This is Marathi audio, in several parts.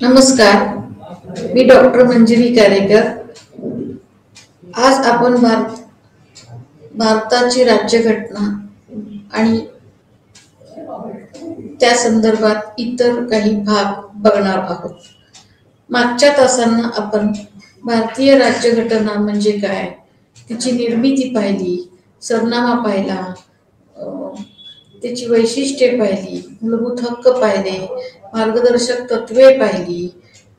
नमस्कार, मी डॉक्टर मंजिरी कारेकर। आज आपण भारताची राज्यघटना आणि त्या संदर्भात इतर काही भाग बघणार आहोत। मागच्या तासांना आपण भारतीय राज्यघटना म्हणजे काय, तिची निर्मिती पाहिली, सरनामा पाहिला, त्याची वैशिष्ट्ये पाहिली, मूलभूत हक्क पाहिले, मार्गदर्शक तत्वे पाहिली,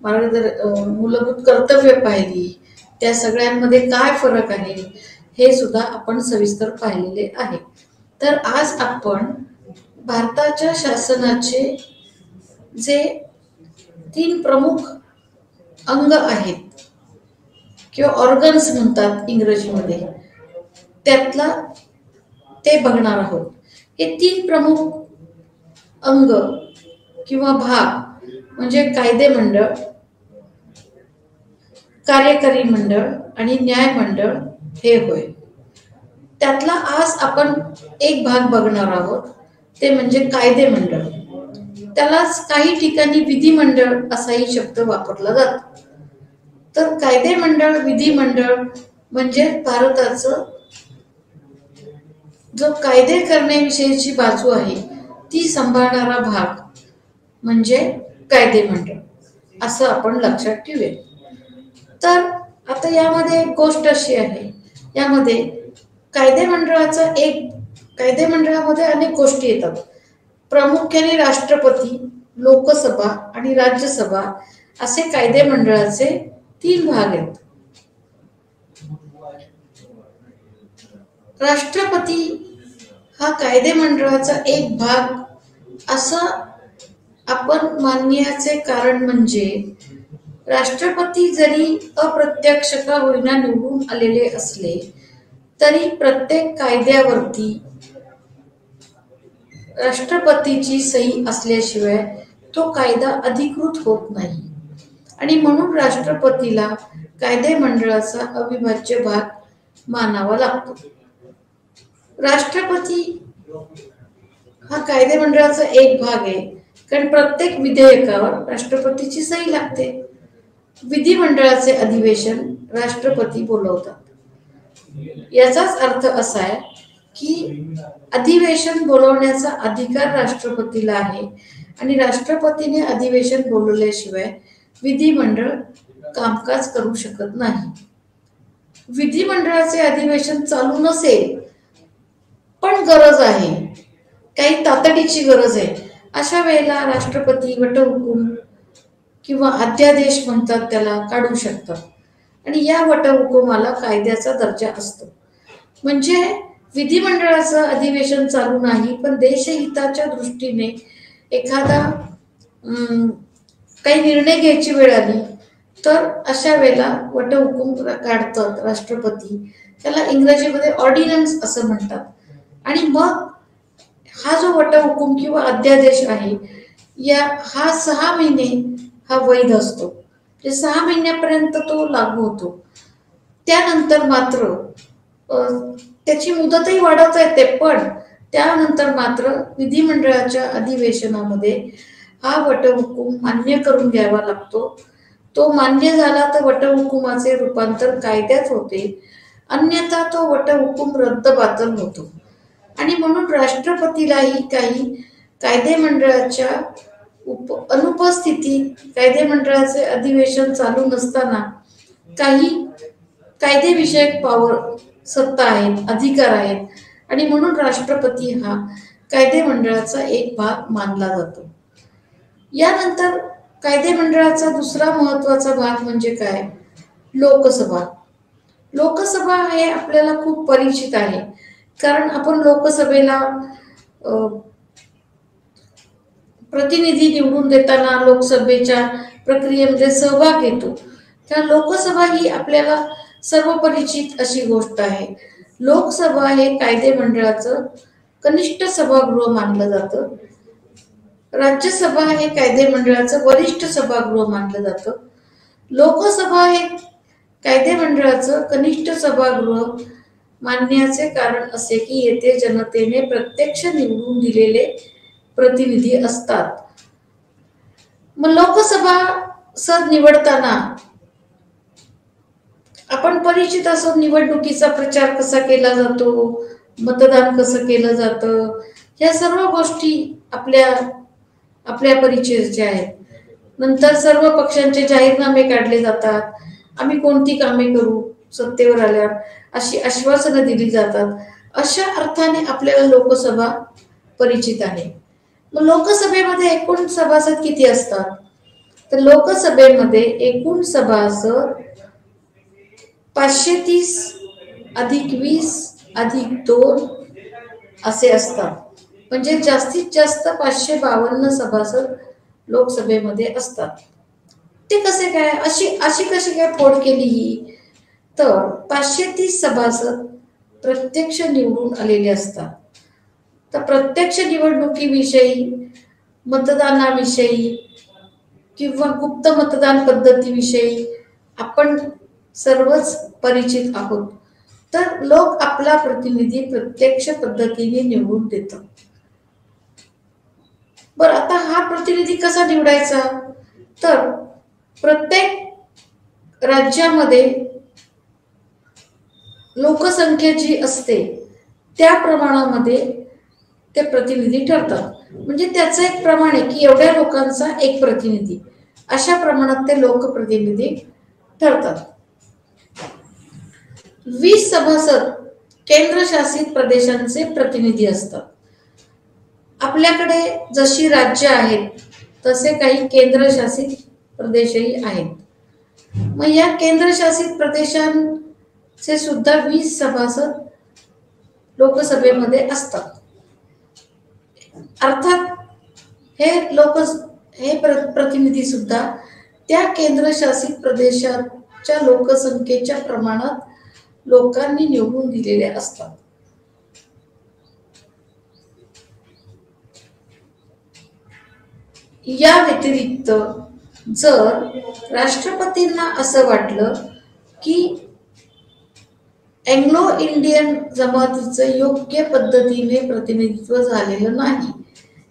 मूलभूत कर्तव्य पाहिली, त्या सगळ्यांमध्ये काय फरक आहे हे सुद्धा आपण सविस्तर पाहिलेले आहे। तर आज आपण भारताच्या शासनाचे जे 3 प्रमुख अंग आहेत किंवा ऑर्गन्स म्हणतात इंग्रजीमध्ये, त्यातला ते बघणार आहोत। हे 3 प्रमुख अंग किंवा भाग म्हणजे कायदे मंडळ, कार्यकारी मंडळ आणि न्याय मंडळ हे होय। त्यातला आज आपण एक भाग बघणार आहोत, ते म्हणजे कायदे मंडळ। त्यालाच काही ठिकाणी विधिमंडळ असाही शब्द वापरला जातो। तर कायदे मंडळ, विधिमंडळ म्हणजे भारताचं जो कायदे करण्याविषयीची बाजू आहे ती सांभाळणारा भाग म्हणजे कायदे मंडळ, असं आपण लक्षात ठेवूया। तर आता यामध्ये एक गोष्ट अशी आहे, यामध्ये कायदे मंडळामध्ये अनेक गोष्टी येतात। प्रामुख्याने राष्ट्रपती, लोकसभा आणि राज्यसभा असे कायदे मंडळाचे 3 भाग आहेत। राष्ट्रपती हा कायदे मंडळाचा एक भाग असं आपण मानण्याचे कारण म्हणजे राष्ट्रपती जरी अप्रत्यक्ष का होईना निवडून आलेले असले तरी प्रत्येक कायद्यावरती राष्ट्रपतीची सही असल्याशिवाय तो कायदा अधिकृत होत नाही आणि म्हणून राष्ट्रपतीला कायदे मंडळाचा अविभाज्य भाग मानावा लागतो। राष्ट्रपती हा कायदे मंडळाचा एक भाग आहे, कारण प्रत्येक विधेयकावर राष्ट्रपतीची सही लागते। विधिमंडळाचे अधिवेशन राष्ट्रपती बोलवतात। याचाच अर्थ असा आहे की अधिवेशन बोलवण्याचा अधिकार राष्ट्रपतीला आहे आणि राष्ट्रपतीने अधिवेशन बोलवल्याशिवाय विधिमंडळ कामकाज करू शकत नाही। विधिमंडळाचे अधिवेशन चालू नसेल पण गरज आहे, काही तातडीची गरज आहे, अशा वेळेला राष्ट्रपती वटहुकूम किंवा अध्यादेश म्हणतात त्याला काढू शकतात आणि या वटहुकुमाला कायद्याचा दर्जा असतो। म्हणजे विधिमंडळाचं अधिवेशन चालू नाही पण देशहिताच्या दृष्टीने एखादा काही निर्णय घ्यायची वेळ आली तर अशा वेळेला वटहुकूम काढतात राष्ट्रपती, त्याला इंग्रजीमध्ये ऑर्डिनन्स असं म्हणतात। आणि मग हा जो वटहुकूम किंवा अध्यादेश आहे हा 6 महिने हा वैध असतो, 6 महिन्यापर्यंत तो लागू होतो। त्यानंतर मात्र त्याची मुदतही वाढवता येते, पण त्यानंतर मात्र विधिमंडळाच्या अधिवेशनामध्ये हा वटहुकूम मान्य करून घ्यावा लागतो। तो मान्य झाला तर वटहुकुमाचे रूपांतर कायद्यात होते, अन्यथा तो वटहुकूम रद्दबातल होतो। आणि म्हणून राष्ट्रपतीलाही काही कायदे मंडळाच्या अनुपस्थितीत कायदे मंडळाचे अधिवेशन चालू नसताना काही कायदेविषयक सत्ता आहेत, अधिकार आहेत आणि म्हणून राष्ट्रपती हा कायदे मंडळाचा एक भाग मानला जातो। यानंतर कायदे मंडळाचा दुसरा महत्वाचा भाग म्हणजे काय, लोकसभा। लोकसभा हे आपल्याला खूप परिचित आहे, कारण आपण लोकसभेला प्रतिनिधी निवडून देताना लोकसभेच्या प्रक्रियेमध्ये सहभाग घेतो। त्या लोकसभा ही आपल्याला सर्वपरिचित अशी गोष्ट आहे। लोकसभा हे कायदे मंडळाचं कनिष्ठ सभागृह मानलं जातं। राज्यसभा हे कायदे मंडळाचं वरिष्ठ सभागृह मानलं जातं। लोकसभा हे कायदे मंडळाचं कनिष्ठ सभागृह मानण्याचे कारण असे की येथे जनतेने प्रत्यक्ष निवडून दिलेले प्रतिनिधी असतात। मग लोकसभा निवडताना आपण परिचित असो, निवडणुकीचा प्रचार कसा केला जातो, मतदान कसं केलं जातं, या सर्व गोष्टी आपल्या आपल्या परिचयाच्या आहेत. नंतर सर्व पक्षांचे जाहीरनामे काढले जातात. आम्ही कोणती कामे करू सत्तेवर आल्यावर, अशी आश्वासनं दिली जातात. अशा अर्थाने आपल्याला लोकसभा परिचित आहे. मग लोकसभेमध्ये एकूण सभासद किती असतात? तर लोकसभेमध्ये एकूण सभासद 530 अधिक 20 अधिक 2 असे असतात. म्हणजे जास्तीत जास्त 552 सभासद लोकसभेमध्ये असतात. ते कसे काय, अशी कशी काय फोड केली ही? तर 530 सभासद प्रत्यक्ष निवडून आलेले असतात. तर प्रत्यक्ष निवडणुकीविषयी, मतदानाविषयी किंवा गुप्त मतदान पद्धतीविषयी आपण सर्वच परिचित आहोत. तर लोक आपला प्रतिनिधी प्रत्यक्ष पद्धतीने निवडून देतात. बरं, आता हा प्रतिनिधी कसा निवडायचा? तर प्रत्येक राज्यामध्ये लोकसंख्या जी असते त्या प्रमाणामध्ये ते प्रतिनिधी ठरतात. म्हणजे त्याचं एक प्रमाण आहे की एवढ्या लोकांचा एक प्रतिनिधी, अशा प्रमाणात ते लोकप्रतिनिधी ठरतात. 20 सभासद केंद्रशासित प्रदेशांचे प्रतिनिधी असतात. आपल्याकडे जशी राज्य आहेत तसे काही केंद्रशासित प्रदेशही आहेत. मग या केंद्रशासित प्रदेशांचे सुद्धा 20 सभासद लोकसभेमध्ये असतात. अर्थात हे प्रतिनिधी सुद्धा त्या केंद्रशासित प्रदेशाच्या लोकसंख्येच्या प्रमाणात लोकांनी निवडून दिलेले असतात. या व्यतिरिक्त जर राष्ट्रपतींना असं वाटलं की अँग्लो इंडियन जमातीचं योग्य पद्धतीने प्रतिनिधित्व झालेलं नाही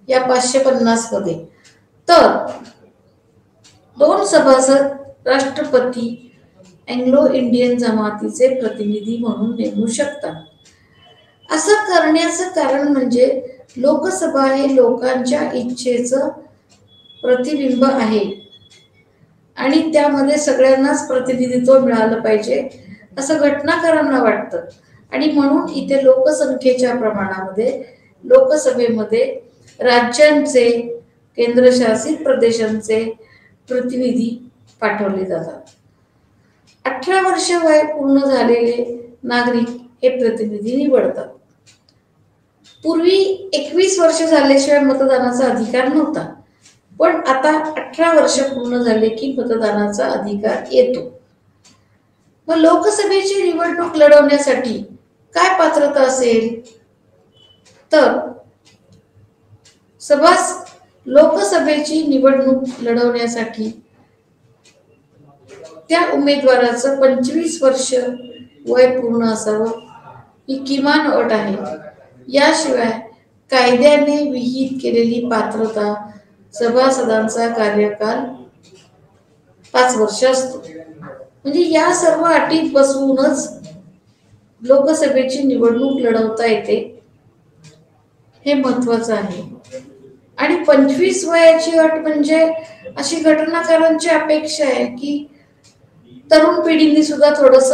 या 550 मध्ये, तर 2 सभासद राष्ट्रपती अँग्लो इंडियन जमातीचे प्रतिनिधी म्हणून नेमू शकतात. असं करण्याचं कारण म्हणजे लोकसभा हे लोकांच्या इच्छेचं प्रतिबिंब आहे आणि त्यामध्ये सगळ्यांनाच प्रतिनिधित्व मिळालं पाहिजे असं घटनाकारांना वाटतं. आणि म्हणून इथे लोकसंख्येच्या प्रमाणामध्ये लोकसभेमध्ये राज्यांचे, केंद्रशासित प्रदेशांचे प्रतिनिधी पाठवले जातात. 18 वर्ष वय पूर्ण झालेले नागरिक हे प्रतिनिधी निवडतात. पूर्वी 21 वर्ष झाल्याशिवाय मतदानाचा अधिकार नव्हता, पण आता 18 वर्ष पूर्ण झाले की मतदानाचा अधिकार येतो. मग लोकसभेची निवडणूक लढवण्यासाठी काय पात्रता असेल? तर लोकसभेची निवडणूक लढवण्यासाठी त्या उमेदवाराचं 25 वर्ष वय पूर्ण असावं ही किमान अट आहे. याशिवाय कायद्याने विहित केलेली पात्रता सभासदांचा कार्यकाल 5 वर्ष असतो. म्हणजे या सर्व अटीत बसवूनच लोकसभेची निवडणूक लढवता येते, हे महत्वाचं आहे. आणि 25 वयाची अट म्हणजे अशी घटनाकारांची अपेक्षा आहे की तरुण पिढीने सुद्धा थोडस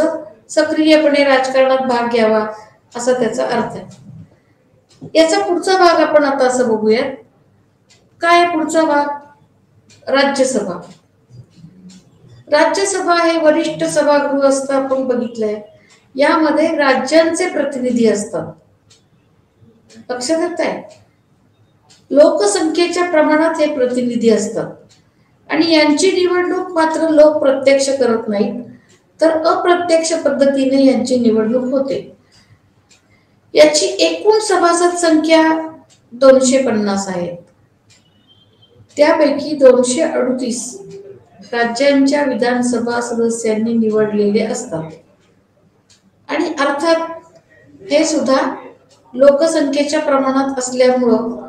सक्रियपणे राजकारणात भाग घ्यावा, असा त्याचा अर्थ आहे. याचा पुढचा भाग आपण आता असं बघूयात. काय पुढचा भाग? राज्यसभा. राज्यसभा हे वरिष्ठ सभागृह असतं, आपण बघितलंय. यामध्ये राज्यांचे प्रतिनिधी असतात. लक्षात येत आहे? लोकसंख्येच्या प्रमाणात हे प्रतिनिधी असतात आणि यांची निवडणूक मात्र लोक प्रत्यक्ष करत नाहीत, तर अप्रत्यक्ष पद्धतीने यांची निवडणूक होते. याची एकूण सभासद संख्या 250 आहेत. त्यापैकी 238 राज्यांच्या विधानसभा सदस्यांनी निवडलेले असतात. आणि अर्थात हे सुद्धा लोकसंख्येच्या प्रमाणात असल्यामुळं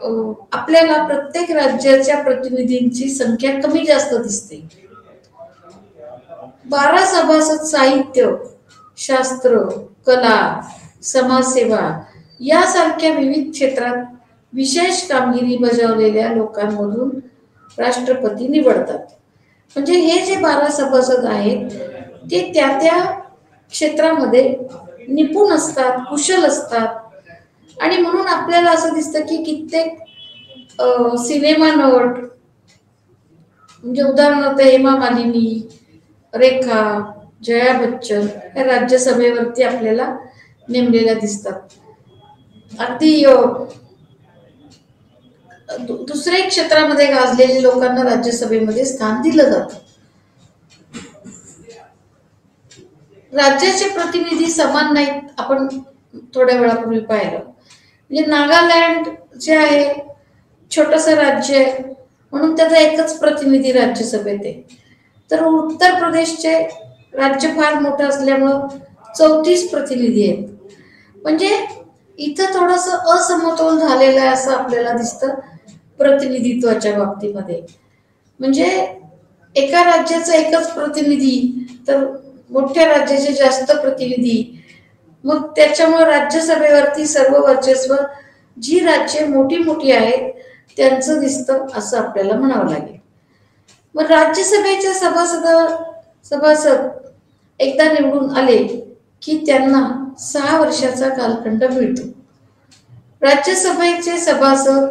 आपल्याला प्रत्येक राज्याच्या प्रतिनिधींची संख्या कमी जास्त दिसते. 12 सभासद साहित्य, शास्त्र, कला, समाजसेवा यासारख्या विविध क्षेत्रात विशेष कामगिरी बजावलेल्या लोकांमधून राष्ट्रपती निवडतात. म्हणजे हे जे 12 सभासद आहेत ते त्या त्या क्षेत्रामध्ये निपुण असतात, कुशल असतात. आणि म्हणून आपल्याला असं दिसतं की कित्येक सिनेमा नट, म्हणजे उदाहरणार्थ हेमा मालिनी, रेखा, जया बच्चन या राज्यसभेवरती आपल्याला नेमलेल्या दिसतात. अगदी दुसऱ्या क्षेत्रामध्ये गाजलेल्या लोकांना राज्यसभेमध्ये स्थान दिलं जातं. राज्याचे प्रतिनिधी समान नाहीत, आपण थोड्या वेळापूर्वी पाहिलं. म्हणजे नागालँड जे आहे छोटंसं राज्य आहे म्हणून त्याचा एकच प्रतिनिधी राज्यसभेत आहे. तर उत्तर प्रदेशचे राज्य फार मोठं असल्यामुळं 34 प्रतिनिधी आहेत. म्हणजे इथं थोडंसं असमतोल झालेलं आहे असं आपल्याला दिसतं प्रतिनिधित्वाच्या बाबतीमध्ये. म्हणजे एका राज्याचा एकच प्रतिनिधी तर मोठ्या राज्याचे जास्त प्रतिनिधी, मग त्याच्यामुळे राज्यसभेवरती सर्व वर्चस्व जी राज्ये मोठी मोठी आहेत त्यांचं दिसतं असं आपल्याला म्हणावं लागेल. मग राज्यसभेचे सभासद एकदा निवडून आले की त्यांना 6 वर्षाचा कालखंड मिळतो. राज्यसभेचे सभासद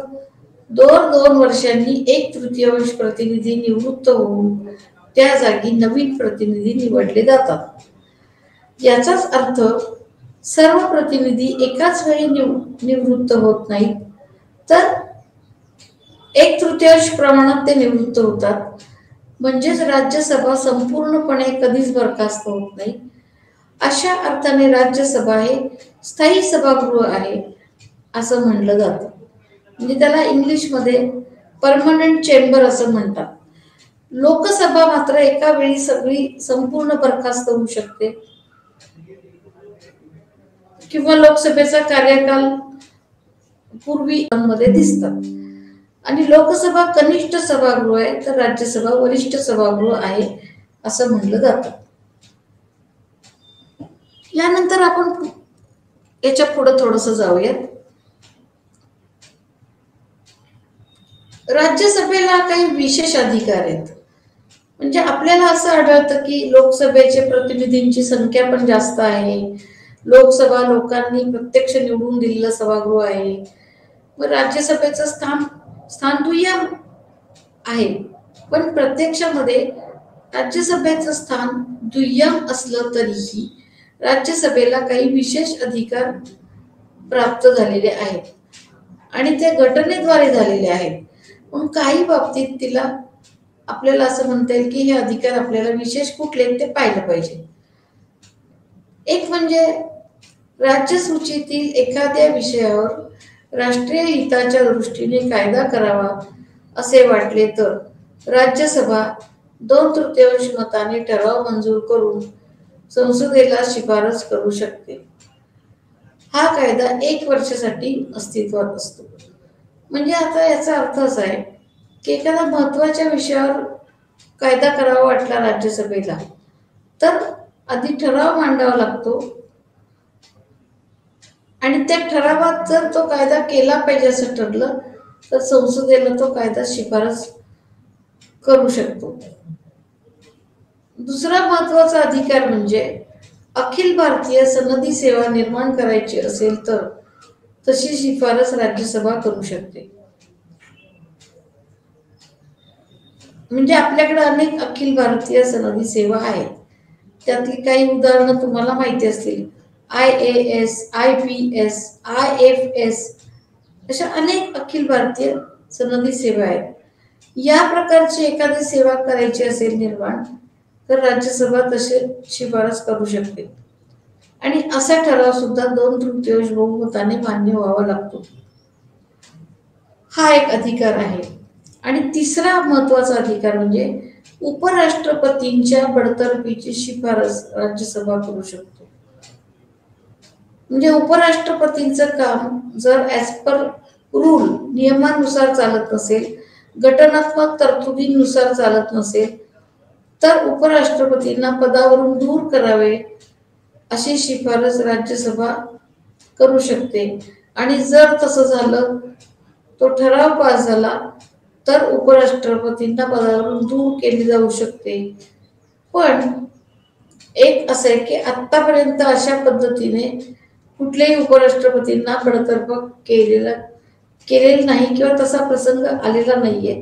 2 वर्षांनी 1/3 प्रतिनिधी निवृत्त होऊन त्या जागी नवीन प्रतिनिधी निवडले जातात. याचाच अर्थ सर्व प्रतिनिधी एकाच वेळी निवृत्त होत नाहीत, तर 1/3 प्रमाणात ते निवृत्त होतात. म्हणजेच राज्यसभा संपूर्णपणे कधीच बरखास्त होत नाही. अशा अर्थाने राज्यसभा हे स्थायी सभागृह आहे असं म्हणलं जातं. म्हणजे त्याला इंग्लिशमध्ये परमनंट चेंबर असं म्हणतात. लोकसभा मात्र एका वेळी सगळी संपूर्ण बरखास्त होऊ शकते किंवा लोकसभेचा कार्यकाल पूर्वी मध्ये दिसतात. आणि लोकसभा कनिष्ठ सभागृह आहे तर राज्यसभा वरिष्ठ सभागृह आहे असं म्हणलं जातं. यानंतर आपण याच्या पुढे थोडंसं जाऊयात. राज्यसभेला काही विशेष अधिकार आहेत. म्हणजे आपल्याला असं आढळतं की लोकसभेचे प्रतिनिधींची संख्या पण जास्त आहे. लोकसभा लोकांनी प्रत्यक्ष निवडून दिलेलं सभागृह आहे. मग राज्यसभेचं स्थान दुय्यम आहे. पण प्रत्यक्षामध्ये राज्यसभेचं स्थान दुय्यम असलं तरीही राज्यसभेला काही विशेष अधिकार प्राप्त झालेले आहेत आणि ते घटनेद्वारे झालेले आहेत. म्हणून काही बाबतीत तिला आपल्याला असं म्हणता येईल की हे अधिकार आपल्याला विशेष कुठले ते पाहिलं पाहिजे. एक म्हणजे राज्यसूचीतील एखाद्या विषयावर राष्ट्रीय हिताच्या दृष्टीने कायदा करावा असे वाटले तर राज्यसभा 2/3 मताने ठराव मंजूर करून संसदेला शिफारस करू शकते. हा कायदा 1 वर्षासाठी अस्तित्वात असतो. म्हणजे आता याचा अर्थ असा आहे की एखाद्या महत्वाच्या विषयावर कायदा करावा वाटला राज्यसभेला तर आधी ठराव मांडावा लागतो आणि त्या ठरावात जर तो कायदा केला पाहिजे असं ठरलं तर संसदेला तो कायदा शिफारस करू शकतो. दुसरा महत्वाचा अधिकार म्हणजे अखिल भारतीय सनदी सेवा निर्माण करायची असेल तर तशी शिफारस राज्यसभा करू शकते. म्हणजे आपल्याकडे अनेक अखिल भारतीय सनदी सेवा आहेत. त्यातली काही उदाहरणं तुम्हाला माहिती असतील. IAS, IPS, IFS अशा अनेक अखिल भारतीय सनदी सेवा आहेत. या प्रकारची एखादी सेवा करायची असेल निर्माण तर राज्यसभा तसे शिफारस करू शकते आणि असा ठराव सुद्धा 2/3 बहुमताने मान्य व्हावा लागतो. हा एक अधिकार आहे. आणि तिसरा महत्वाचा अधिकार म्हणजे उपराष्ट्रपतींच्या बडतर्फीची शिफारस राज्यसभा करू शकतो. म्हणजे उपराष्ट्रपतींचं काम जर ॲज पर रूल नियमानुसार चालत नसेल, घटनात्मक तरतुदींनुसार चालत नसेल, तर उपराष्ट्रपतींना पदावरून दूर करावे अशी शिफारस राज्यसभा करू शकते. आणि जर तसं झालं, तो ठराव पास झाला, तर उपराष्ट्रपतींना पदावरून दूर केले जाऊ शकते. पण एक असं आहे की आतापर्यंत अशा पद्धतीने कुठल्याही उपराष्ट्रपतींना बडतर्फ केलेलं नाही किंवा तसा प्रसंग आलेला नाहीये.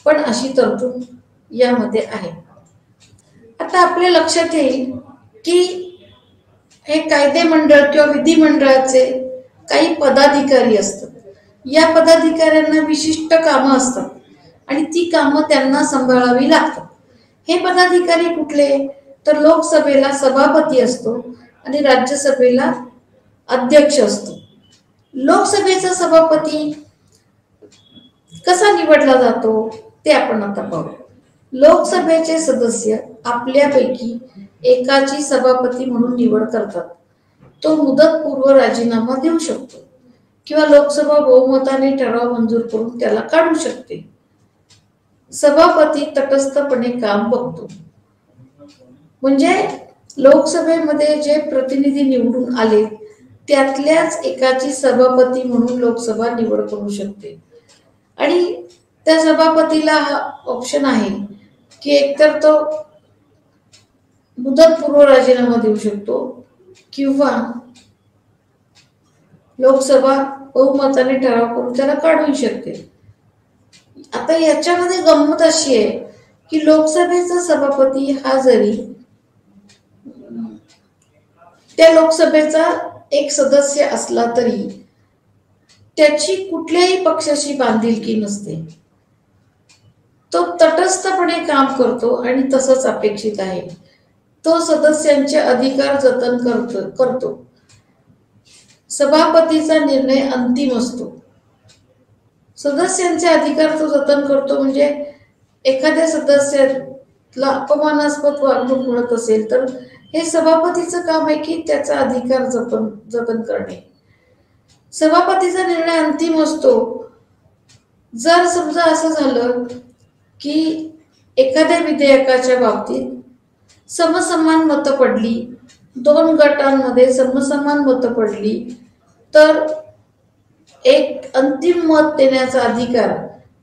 पण अशी तरतूद यामध्ये आहे. आता आपल्या लक्षात येईल की हे कायदे मंडळ किंवा विधिमंडळाचे काही पदाधिकारी असतात. या पदाधिकाऱ्यांना विशिष्ट कामं असतात आणि ती कामं त्यांना सांभाळावी लागतात. हे पदाधिकारी कुठले? तर लोकसभेला सभापती असतो आणि राज्यसभेला अध्यक्ष असतो. लोकसभेचा सभापती कसा निवडला जातो ते आपण आता पाहू. लोकसभेचे सदस्य आपल्यापैकी एकाची सभापती म्हणून निवड करतात. तो मुदतपूर्व राजीनामा देऊ शकतो किंवा लोकसभा बहुमताने ठराव मंजूर करून त्याला काढू शकते. सभापती तटस्थपणे काम बघतो. म्हणजे लोकसभेमध्ये जे प्रतिनिधी निवडून आले त्यातल्याच एकाची सभापती म्हणून लोकसभा निवड करू शकते. आणि त्या सभापतीला हा ऑप्शन आहे की एकतर तो मुदतपूर्व राजीनामा देऊ शकतो किंवा लोकसभा बहुमताने ठराव करून त्याला काढू शकते. आता याच्यामध्ये गंमत अशी आहे की लोकसभेचा सभापती हा जरी त्या लोकसभेचा एक सदस्य असला तरी त्याची कुठल्याही पक्षाशी बांधिलकी नसते. तो तटस्थपणे काम करतो आणि तसंच अपेक्षित आहे. तो सदस्यांचे अधिकार जतन करतो. सभापतीचा निर्णय अंतिम असतो. सदस्यांचे अधिकार तो जतन करतो. म्हणजे एखाद्या सदस्याला अपमानास्पद वागणूक मिळत असेल तर हे सभापतीचं काम आहे की त्याचा अधिकार जतन करणे. सभापतीचा निर्णय अंतिम असतो. जर समजा असं झालं की एखाद्या विधेयकाच्या बाबतीत समसमान मतं पडली, दोन गटांमध्ये समसमान मतं पडली, तर एक अंतिम मत देण्याचा अधिकार,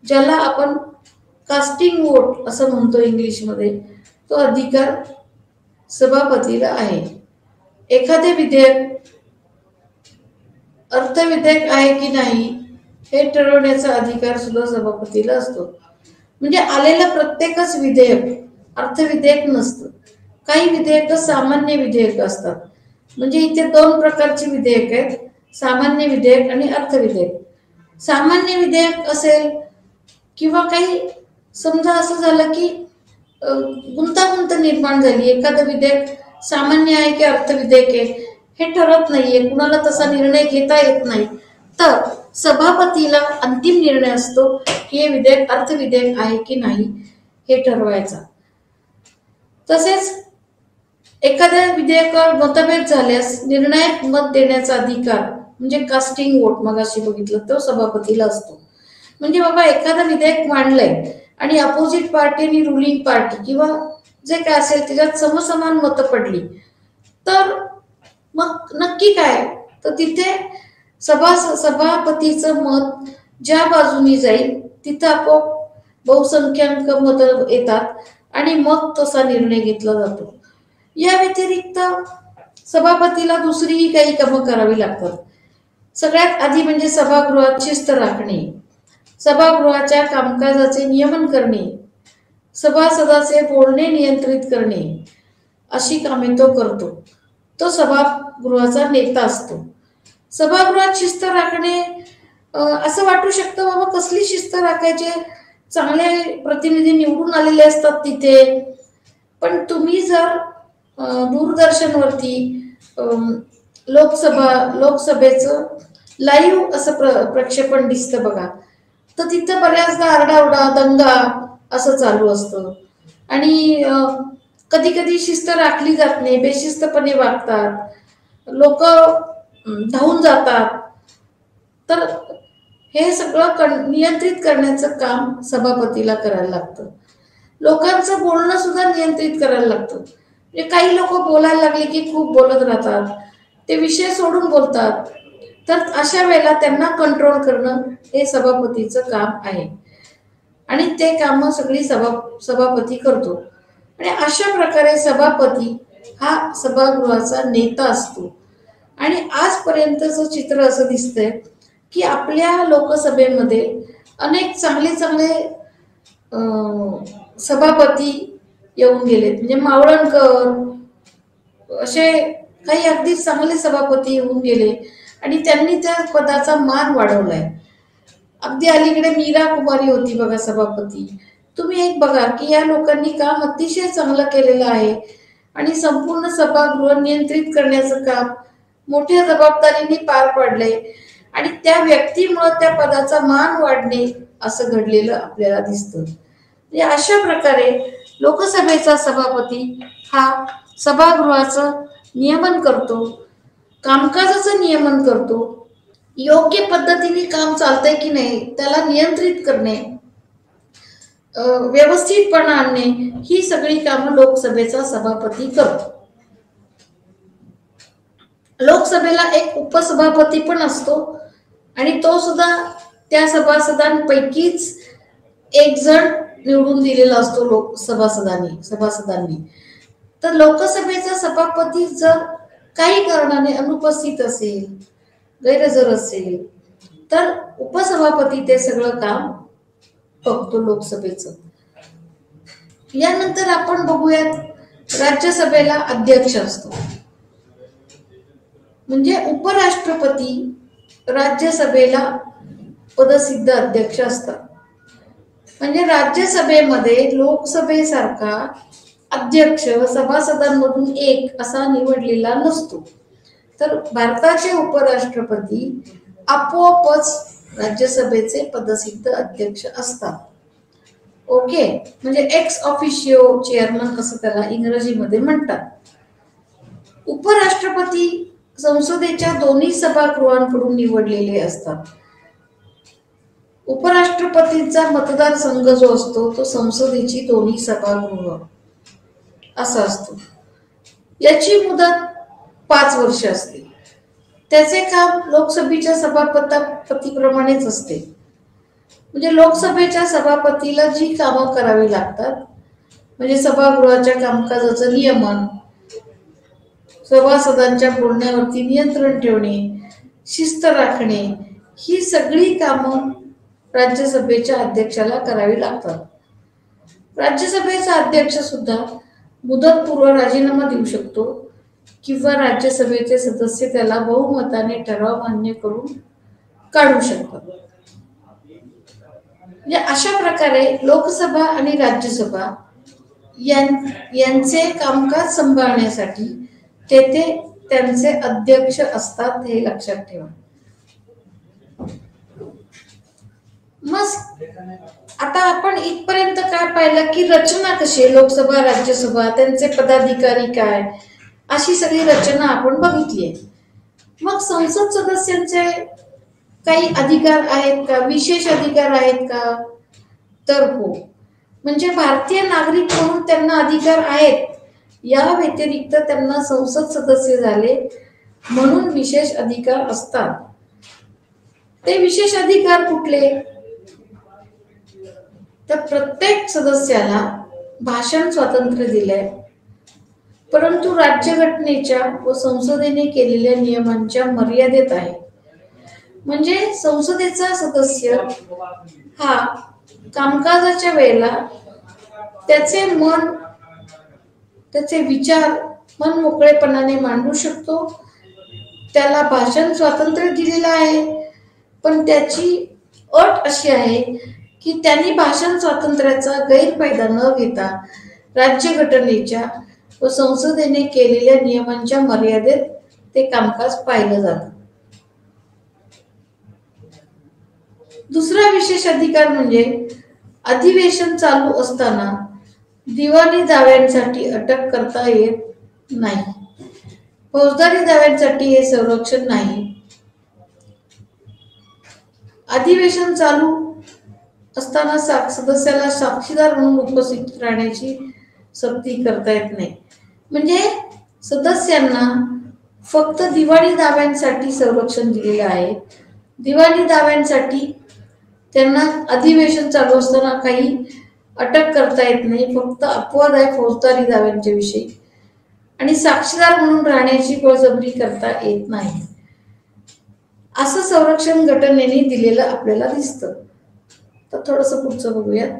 ज्याला आपण कास्टिंग वोट असं म्हणतो इंग्लिशमध्ये, तो अधिकार सभापतीला आहे. एखादे विधेयक अर्थविधेयक आहे की नाही हे ठरवण्याचा अधिकार सुद्धा सभापतीला असतो. म्हणजे आलेलं प्रत्येकच विधेयक अर्थविधेयक नसतं. काही विधेयक सामान्य विधेयक असतात. म्हणजे इथे दोन प्रकारची विधेयक आहेत, सामान्य विधेयक आणि अर्थविधेयक. सामान्य विधेयक असेल किंवा काही समजा असं झालं की गुंतागुंत निर्माण झाली, एखादं विधेयक सामान्य आहे की अर्थविधेयक आहे हे ठरत नाहीये, कुणाला तसा निर्णय घेता येत नाही, तर सभापतीला अंतिम निर्णय असतो की हे विधेयक अर्थविधेयक आहे की नाही हे ठरवायचा. तसेच एखाद्या विधेयकावर मतभेद झाल्यास निर्णायक मत देण्याचा अधिकार म्हणजे कास्टिंग वोट मगाशी बघितलं तो सभापतीला असतो. म्हणजे बाबा एखादं विधेयक मांडलंय आणि अपोजिट पार्टी आणि रुलिंग पार्टी किंवा जे काय असेल त्याच्यात समसमान मतं पडली, तर मग नक्की काय, तर तिथे सभापतीचं मत ज्या बाजूनी जाईल तिथं आपोआप बहुसंख्याक मतं येतात आणि मग तसा निर्णय घेतला जातो. या व्यतिरिक्त सभापतीला दुसरीही काही कामं करावी लागतात. सगळ्यात आधी म्हणजे सभागृहात शिस्त राखणे, सभागृहाच्या कामकाजाचे नियमन करणे, सभासदाचे बोलणे नियंत्रित करणे, अशी कामे तो करतो. तो सभागृहाचा नेता असतो. सभागृहात शिस्त राखणे, असं वाटू शकतं बाबा कसली शिस्त राखायचे, चांगले प्रतिनिधी निवडून आलेले असतात तिथे. पण तुम्ही जर दूरदर्शनवरती लोकसभेचं लाईव्ह असं प्रक्षेपण दिसतं बघा, तर तिथं बऱ्याचदा आरडाओरडा दंगा असं चालू असतं आणि कधी कधी शिस्त राखली जात नाही, बेशिस्तपणे वागतात, लोक धावून जातात. तर हे सगळं नियंत्रित करण्याचं काम सभापतीला करायला लागतं. लोकांचं बोलणं सुद्धा नियंत्रित करायला लागतं. म्हणजे काही लोक बोलायला लागले की खूप बोलत राहतात, ते विषय सोडून बोलतात. तर अशा वेळेला त्यांना कंट्रोल करणं हे सभापतीचं काम आहे आणि ते काम सगळी सभापती करतो. आणि अशा प्रकारे सभापती हा सभागृहाचा नेता असतो. आणि आजपर्यंतचं चित्र असं दिसतंय की आपल्या लोकसभेमध्ये अनेक चांगले चांगले सभापती येऊन गेलेत. म्हणजे मावळणकर असे काही अगदी चांगले सभापती येऊन गेले आणि त्यांनी त्या पदाचा मान वाढवलाय. अगदी अलीकडे मीरा कुमारी होती बघा सभापती. तुम्ही एक बघा की या लोकांनी काम अतिशय चांगलं केलेलं आहे आणि संपूर्ण सभागृह नियंत्रित करण्याचं काम मोठ्या जबाबदारीने पार पाडले आणि त्या व्यक्तीमुळे त्या पदाचा मान वाढणे असं घडलेलं आपल्याला दिसतं. अशा प्रकारे लोकसभेचा सभापती हा सभागृहाचं नियमन करतो, कामकाजाचं नियमन करतो. योग्य पद्धतीने काम चालतंय की नाही त्याला नियंत्रित करणे, व्यवस्थितपणा आणणे ही सगळी कामं लोकसभेचा सभापती करतो. लोकसभेला एक उपसभापती पण असतो आणि तो सुद्धा त्या सभासदांपैकीच एक जण निवडून दिलेला असतो सभासदांनी. तर लोकसभेचा सभापती जर काही कारणाने अनुपस्थित असेल, गैरहजर असेल, तर उपसभापती ते सगळं काम बघतो लोकसभेचं. यानंतर आपण बघूयात राज्यसभेला अध्यक्ष असतो. म्हणजे उपराष्ट्रपती राज्यसभेला पदसिद्ध अध्यक्ष असतात. म्हणजे राज्यसभेमध्ये लोकसभेसारखा अध्यक्ष सभासदांमधून एक असा निवडलेला नसतो. तर भारताचे उपराष्ट्रपती आपोआपच राज्यसभेचे पदसिद्ध अध्यक्ष असतात. ओके, म्हणजे एक्स ऑफिशियो चेअरमन असं त्याला इंग्रजीमध्ये म्हणतात. उपराष्ट्रपती संसदेच्या दोन्ही सभागृहांकडून निवडलेले असतात. उपराष्ट्रपतींचा मतदारसंघ जो असतो तो संसदेची दोन्ही सभागृह असा असतो. याची मुदत 5 वर्ष असते. त्याचे काम लोकसभेच्या सभापतीप्रमाणेच असते. म्हणजे लोकसभेच्या सभापतीला जी कामं करावी लागतात, म्हणजे सभागृहाच्या कामकाजाचं नियमन, सभासदांच्या बोलण्यावरती नियंत्रण ठेवणे, शिस्त राखणे, ही सगळी कामं राज्यसभेच्या अध्यक्षाला करावी लागतात. राज्यसभेचा अध्यक्ष सुद्धा मुदतपूर्व राजीनामा देऊ शकतो किंवा राज्यसभेचे सदस्य त्याला बहुमताने ठराव मान्य करून काढू शकतात. म्हणजे अशा प्रकारे लोकसभा आणि राज्यसभा यांचे कामकाज सांभाळण्यासाठी तेथे त्यांचे अध्यक्ष असतात, हे लक्षात ठेवा. मग आता आपण इथपर्यंत काय पाहिलं की रचना कशी आहे, लोकसभा राज्यसभा त्यांचे पदाधिकारी काय, अशी सगळी रचना आपण बघितली आहे. मग संसद सदस्यांचे काही अधिकार आहेत का, विशेष अधिकार आहेत का? तर हो. म्हणजे भारतीय नागरिक म्हणून त्यांना अधिकार आहेत, या व्यतिरिक्त त्यांना संसद सदस्य झाले म्हणून विशेष अधिकार असतात. ते विशेष अधिकार कुठले? तर प्रत्येक सदस्याला भाषण स्वातंत्र्य दिलंय, परंतु राज्यघटनेच्या व संसदेने केलेल्या नियमांच्या मर्यादेत आहे. म्हणजे संसदेचा सदस्य हा कामकाजाच्या वेळेला त्याचे मन, त्याचे विचार मन मोकळेपणाने मांडू शकतो. त्याला भाषण स्वातंत्र्य दिलेलं आहे, पण त्याची अट अशी आहे की त्यांनी भाषण स्वातंत्र्याचा गैरफायदा न घेता राज्यघटनेच्या व संसदेने केलेल्या नियमांच्या मर्यादेत ते कामकाज पाहिलं जातं. दुसरा विशेष अधिकार म्हणजे अधिवेशन चालू असताना दिवाणी दाव्यांसाठी अटक करता येत नाही. फौजदारी दाव्यांसाठी हे संरक्षण नाही. अधिवेशन चालू असताना सदस्याला साक्षीदार म्हणून उपस्थित राहण्याची सक्ती करता येत नाही. म्हणजे सदस्यांना फक्त दिवाणी दाव्यांसाठी संरक्षण दिलेलं आहे. दिवाणी दाव्यांसाठी त्यांना अधिवेशन चालू असताना काही अटक करता येत नाही, फक्त अपवाद आहे फौजदारी दाव्यांच्या विषयी. आणि साक्षीदार म्हणून राहण्याची बळजबरी करता येत नाही, असं संरक्षण घटनेने दिलेलं आपल्याला दिसतं. तर थोडस पुढचं बघूयात.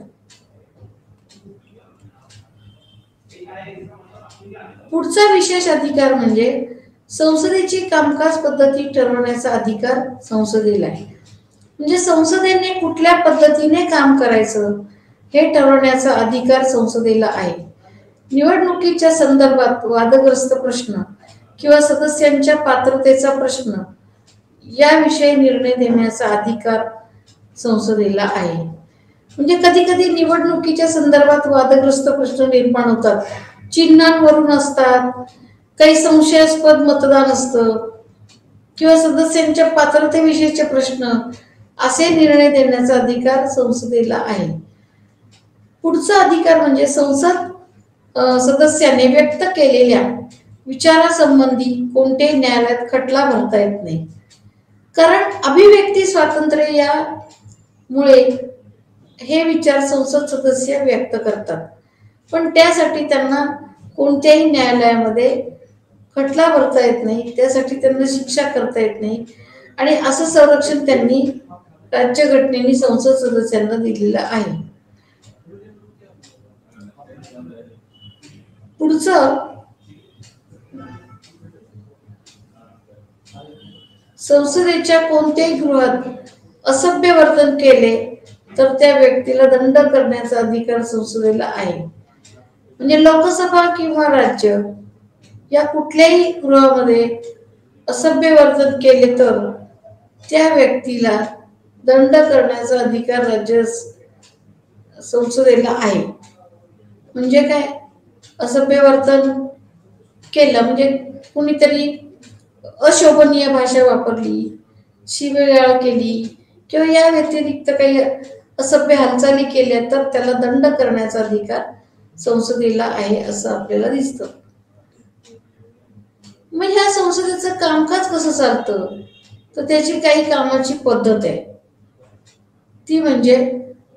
पुढचा विशेष अधिकार म्हणजे संसदेची कामकाज पद्धती ठरवण्याचा अधिकार संसदेला आहे. म्हणजे संसदेने कुठल्या पद्धतीने काम करायचं हे ठरवण्याचा अधिकार संसदेला आहे. निवडणुकीच्या संदर्भात वादग्रस्त प्रश्न किंवा सदस्यांच्या पात्रतेचा प्रश्न याविषयी निर्णय देण्याचा अधिकार संसदेला आहे. म्हणजे कधी कधी निवडणुकीच्या संदर्भात वादग्रस्त प्रश्न निर्माण होतात, चिन्हांवरून असतात, काही संशयास्पद मतदान असतं किंवा सदस्यांच्या पात्रतेविषयीचे प्रश्न, असे निर्णय देण्याचा अधिकार संसदेला आहे. पुढचा अधिकार म्हणजे संसद सदस्याने व्यक्त केलेल्या विचारासंबंधी कोणत्याही न्यायालयात खटला भरता येत नाही, कारण अभिव्यक्ती स्वातंत्र्य यामुळे हे विचार संसद सदस्य व्यक्त करतात, पण त्यासाठी त्यांना कोणत्याही न्यायालयामध्ये खटला भरता येत नाही, त्यासाठी त्यांना शिक्षा करता येत नाही. आणि असं संरक्षण त्यांनी राज्यघटनेने संसद सदस्यांना दिलेलं आहे. पुढचं संसदेच्या कोणत्याही गृहात असभ्य वर्तन केले तर त्या व्यक्तीला दंड करण्याचा अधिकार संसदेला आहे. म्हणजे लोकसभा किंवा राज्य या कुठल्याही गृहामध्ये असभ्य वर्तन केले तर त्या व्यक्तीला दंड करण्याचा अधिकार राज्य संसदेला आहे. म्हणजे काय, असभ्य वर्तन केलं म्हणजे कुणीतरी अशोभनीय भाषा वापरली, शिवीगाळ केली किंवा या व्यतिरिक्त काही असभ्य हालचाली केल्या तर त्याला दंड करण्याचा अधिकार संसदेला आहे, असं आपल्याला दिसतं. मग ह्या संसदेचं कामकाज कसं चालतं, तर त्याची काही कामाची पद्धत आहे. ती म्हणजे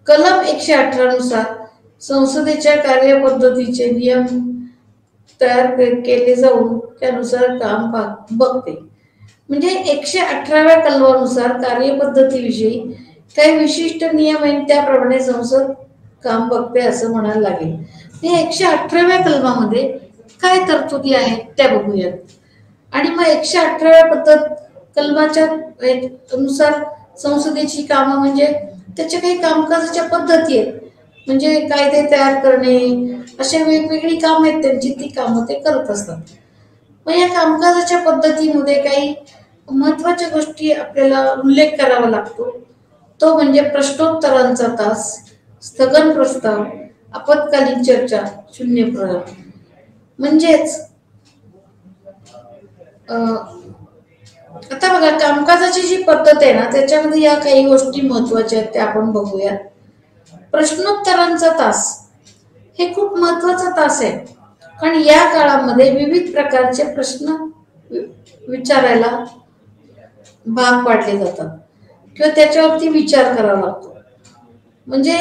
कलम 118 नुसार संसदेच्या कार्यपद्धतीचे नियम तयार केले जाऊन त्यानुसार काम बघते. म्हणजे 118व्या कलमानुसार कार्यपद्धतीविषयी काही विशिष्ट नियम आहेत, त्याप्रमाणे संसद काम बघते असं म्हणायला लागेल. हे 118व्या कलमामध्ये काय तरतुदी आहेत त्या बघूयात. आणि मग 118व्या कलमाच्या नुसार संसदेची कामं म्हणजे त्याच्या काही कामकाजाच्या पद्धती आहेत, म्हणजे कायदे तयार करणे, अशा वेगवेगळी कामं आहेत त्यांची, ती कामं ते करत असतात. मग या कामकाजाच्या पद्धतीमध्ये काही महत्वाच्या गोष्टी आपल्याला उल्लेख करावा लागतो. तो म्हणजे प्रश्नोत्तरांचा तास, स्थगन प्रस्ताव, आपत्कालीन चर्चा, शून्य प्रहर. म्हणजेच आता बघा, कामकाजाची जी पद्धत आहे ना त्याच्यामध्ये या काही गोष्टी महत्वाच्या आहेत त्या आपण बघूया. प्रश्नोत्तरांचा तास हे खूप महत्वाचा तास आहे, कारण या काळामध्ये विविध प्रकारचे प्रश्न विचारायला भाग पाडले जातात किंवा त्याच्यावरती विचार करावा लागतो. म्हणजे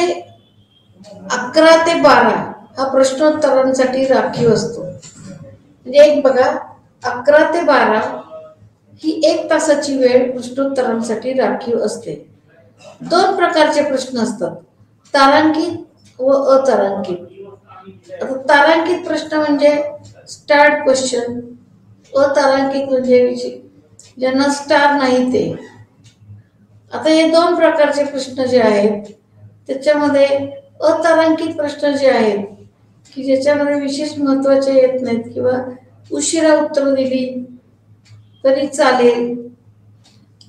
11 ते 12 हा प्रश्नोत्तरांसाठी राखीव असतो. म्हणजे एक बघा, 11 ते 12 ही 1 तासाची वेळ प्रश्नोत्तरांसाठी राखीव असते. 2 प्रकारचे प्रश्न असतात, तारांकित व अतारांकित. तारांकित प्रश्न म्हणजे स्टार्ट क्वेश्चन, अतारांकित म्हणजे ज्यांना स्टार नाही ते. आता हे 2 प्रकारचे प्रश्न जे आहेत त्याच्यामध्ये अतारांकित प्रश्न जे आहेत की ज्याच्यामध्ये विशेष महत्वाचे येत नाहीत किंवा उशिरा उत्तर दिली तरी चालेल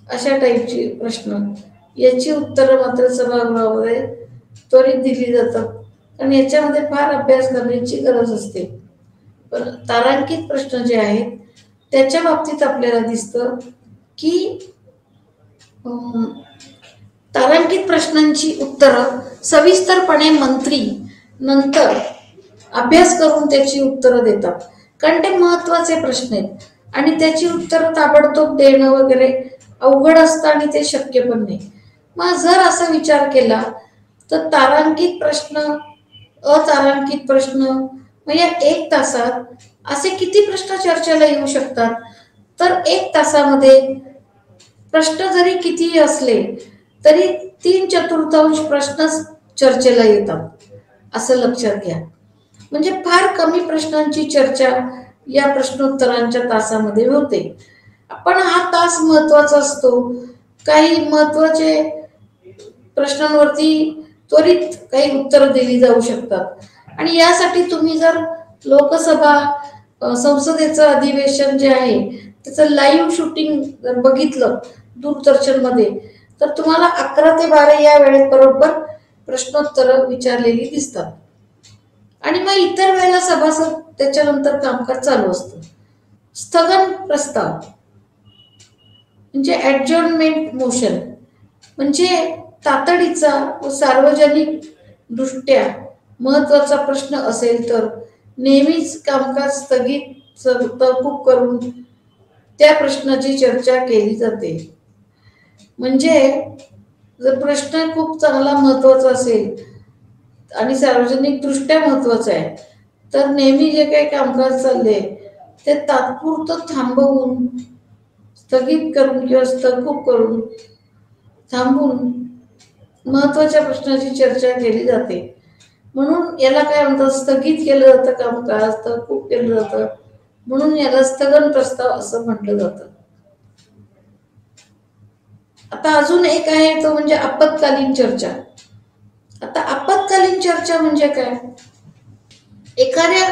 अशा टाईपची प्रश्न, याची उत्तरं मात्र सभागृहामध्ये त्वरित दिली जातात, कारण याच्यामध्ये फार अभ्यास करण्याची गरज असते. पण तारांकित प्रश्न जे आहेत त्याच्या बाबतीत आपल्याला दिसतं की तारांकित प्रश्नांची उत्तरं सविस्तरपणे मंत्री नंतर अभ्यास करून त्याची उत्तरं देतात, कारण ते महत्वाचे प्रश्न आहेत आणि त्याची उत्तरं ताबडतोब देणं वगैरे अवघड असतं आणि ते शक्य पण नाही. मग जर असा विचार केला तर तारांकित प्रश्न, अतारांकित प्रश्न, मग या 1 तासात असे किती प्रश्न चर्चेला येऊ शकतात? तर 1 तासामध्ये प्रश्न जरी कितीही असले तरी 3/4 प्रश्नच चर्चेला येतात असं लक्षात घ्या. म्हणजे फार कमी प्रश्नांची चर्चा या प्रश्नोत्तरांच्या तासामध्ये होते. पण हा तास महत्वाचा असतो. काही महत्वाचे प्रश्नांवरती त्वरित काही उत्तरं दिली जाऊ शकतात आणि यासाठी तुम्ही जर लोकसभा संसदेचं अधिवेशन जे आहे त्याचं लाईव्ह शूटिंग जर बघितलं दूरदर्शनमध्ये तर तुम्हाला 11 ते 12 या वेळेत बरोबर प्रश्नोत्तरं विचारलेली दिसतात आणि मग इतर वेळेला सभासद त्याच्यानंतर कामकाज चालू असतं. स्थगन प्रस्ताव म्हणजे ॲडजॉर्नमेंट मोशन, म्हणजे तातडीचा व सार्वजनिक दृष्ट्या महत्वाचा प्रश्न असेल तर नेहमीच कामकाज स्थगित तहकूब करून त्या प्रश्नाची चर्चा केली जाते. म्हणजे जर प्रश्न खूप चांगला महत्वाचा असेल आणि सार्वजनिक दृष्ट्या महत्वाचं आहे तर नेहमी जे काही कामकाज चालले ते तात्पुरतं थांबवून, स्थगित करून किंवा तहकूब करून थांबून महत्वाच्या प्रश्नाची चर्चा केली जाते. म्हणून याला काय म्हणतात, स्थगित केलं जातं कामकाज, तहकूब केलं जातं, म्हणून याला स्थगन प्रस्ताव असं म्हटलं जातं. आता अजून एक आहे तो म्हणजे आपत्कालीन चर्चा. आता आपत्कालीन चर्चा म्हणजे काय? एखाद्या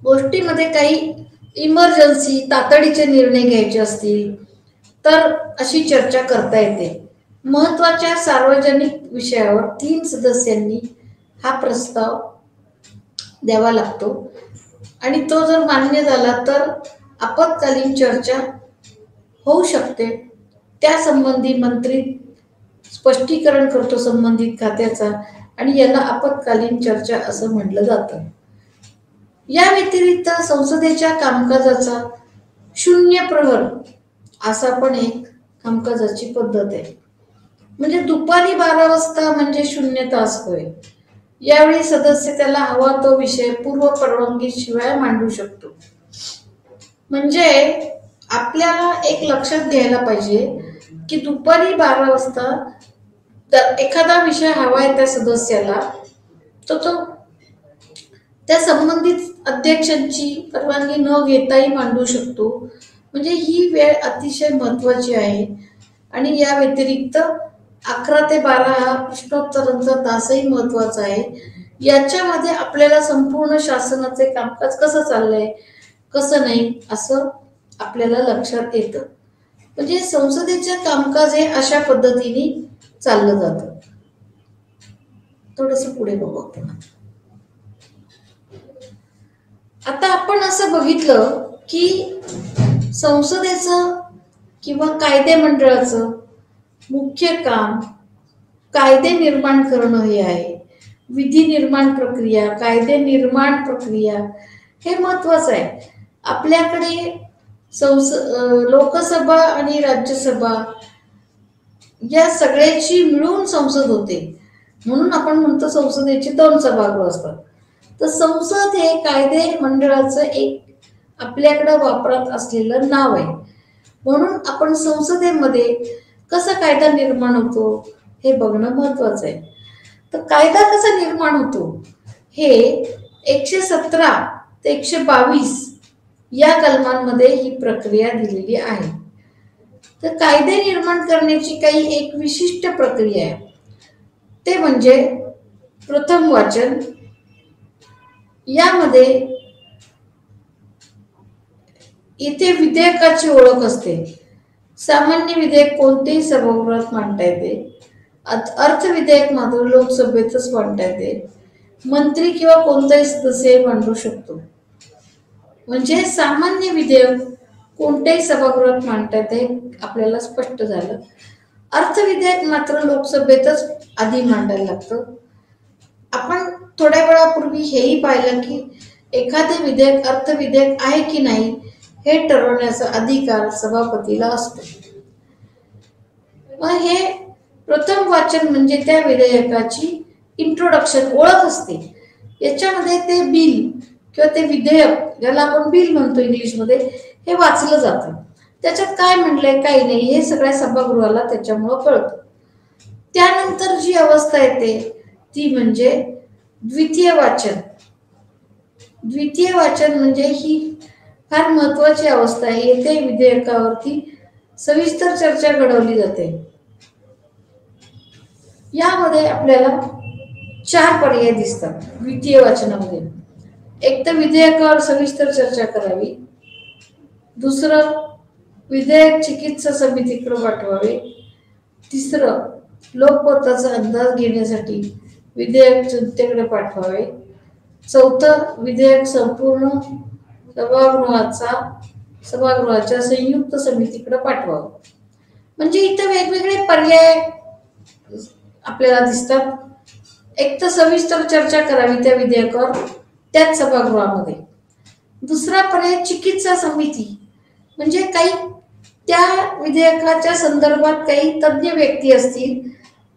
गोष्टीमध्ये काही इमर्जन्सी तातडीचे निर्णय घ्यायचे असतील तर अशी चर्चा करता येते. महत्वाच्या सार्वजनिक विषयावर 3 सदस्यांनी हा प्रस्ताव द्यावा लागतो आणि तो जर मान्य झाला तर आपत्कालीन चर्चा होऊ शकते. त्यासंबंधी मंत्री स्पष्टीकरण करतो संबंधित खात्याचा आणि याला आपत्कालीन चर्चा असं म्हटलं जातं. या व्यतिरिक्त संसदेच्या कामकाजाचा 0 प्रहर असा पण एक कामकाजाची पद्धत आहे. म्हणजे दुपारी 12 वाजता म्हणजे 0 तास होय. यावेळी सदस्य त्याला हवा तो विषय पूर्व परवानगी शिवाय मांडू शकतो. म्हणजे आपल्याला एक लक्षात घ्यायला पाहिजे की दुपारी 12 वाजता एखादा विषय हवा आहे त्या सदस्याला तर तो त्या संबंधित अध्यक्षांची परवानगी न घेताही मांडू शकतो. म्हणजे ही वेळ अतिशय महत्वाची आहे आणि या व्यतिरिक्त 11 ते 12 हा प्रश्नोत्तरांचा तासही महत्वाचा आहे. याच्यामध्ये आपल्याला संपूर्ण शासनाचे कामकाज कसं चाललंय कसं नाही असं आपल्याला लक्षात येतं. म्हणजे संसदेचे कामकाज हे अशा पद्धतीने चाललं जातं. थोडंसं पुढे बघू आपण. आता आपण असं बघितलं की संसदेचं किंवा कायदे मंडळाचं मुख्य काम कायदे निर्माण करणं हे आहे. विधी निर्माण प्रक्रिया, कायदे निर्माण प्रक्रिया हे महत्वाचं आहे. आपल्याकडे लोकसभा आणि राज्यसभा या सगळ्याची मिळून संसद होते, म्हणून आपण म्हणतो संसदेची 2 सभागृह असतात. तर संसद हे कायदे मंडळाचं एक आपल्याकडे वापरात असलेलं नाव आहे. म्हणून आपण संसदेमध्ये कसा कायदा निर्माण होतो हे बघणं महत्वाचं आहे. तर कायदा कसा निर्माण होतो हे 117 ते 122 या कलमांमध्ये ही प्रक्रिया दिलेली आहे. तर कायदे निर्माण करण्याची काही एक विशिष्ट प्रक्रिया आहे, ते म्हणजे प्रथम वाचन. यामध्ये इथे विधेयकाची ओळख असते. सामान्य विधेयक कोणतेही सभागृहात मांडता येते. अर्थविधेयक मात्र लोकसभेतच मांडता येते. मंत्री किंवा कोणताही सदस्य मांडू शकतो. म्हणजे सामान्य विधेयक कोणत्याही सभागृहात मांडता येते आपल्याला स्पष्ट झालं. अर्थविधेयक मात्र लोकसभेतच आधी मांडायला लागतं. आपण थोड्या वेळापूर्वी हेही पाहिलं की एखादे विधेयक अर्थविधेयक आहे की नाही हे ठरवण्याचा अधिकार सभापतीला असतो. मग हे प्रथम वाचन म्हणजे त्या विधेयकाची इंट्रोडक्शन, ओळख असते. याच्यामध्ये ते बिल किंवा ते विधेयक, ज्याला आपण बिल म्हणतो इंग्लिशमध्ये, हे वाचलं जातं. त्याच्यात काय म्हणलंय काही नाही हे सगळ्या सभागृहाला त्याच्यामुळं कळतं. त्यानंतर जी अवस्था येते ती म्हणजे द्वितीय वाचन. द्वितीय वाचन म्हणजे ही फार महत्वाची अवस्था आहे. येथे विधेयकावरती सविस्तर चर्चा घडवली जाते. यामध्ये आपल्याला 4 पर्याय दिसतात द्वितीय वाचनामध्ये. एक तर विधेयकावर सविस्तर चर्चा करावी, दुसरं विधेयक चिकित्सा समितीकडे पाठवावे, तिसरं लोकमताचा अंदाज घेण्यासाठी विधेयक जनतेकडे पाठवावे, चौथं विधेयक संपूर्ण सभागृहाच्या संयुक्त समितीकडे पाठवावं. म्हणजे इथं वेगवेगळे पर्याय आपल्याला दिसतात. एक तर सविस्तर चर्चा करावी त्या विधेयकावर त्याच सभागृहामध्ये. दुसरा पर्याय चिकित्सा समिती, म्हणजे काही त्या विधेयकाच्या संदर्भात काही तज्ञ व्यक्ती असतील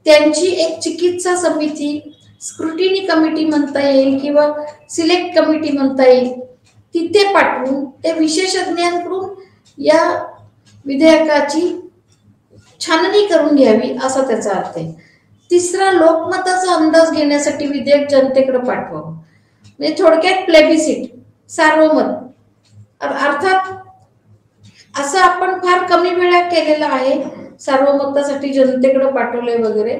त्यांची एक चिकित्सा समिती, स्क्रुटिनी कमिटी म्हणता येईल किंवा सिलेक्ट कमिटी म्हणता येईल, तिथे पाठवून ते विशेषज्ञांकडून या विधेयकाची छाननी करून घ्यावी असा त्याचा अर्थ आहे. तिसरा लोकमताचा अंदाज घेण्यासाठी विधेयक जनतेकडे पाठवावं, म्हणजे थोडक्यात प्लेबिसिट, सार्वमत. अर्थात असं आपण फार कमी वेळा केलेलं आहे, सार्वमतासाठी जनतेकडे पाठवलंय वगैरे.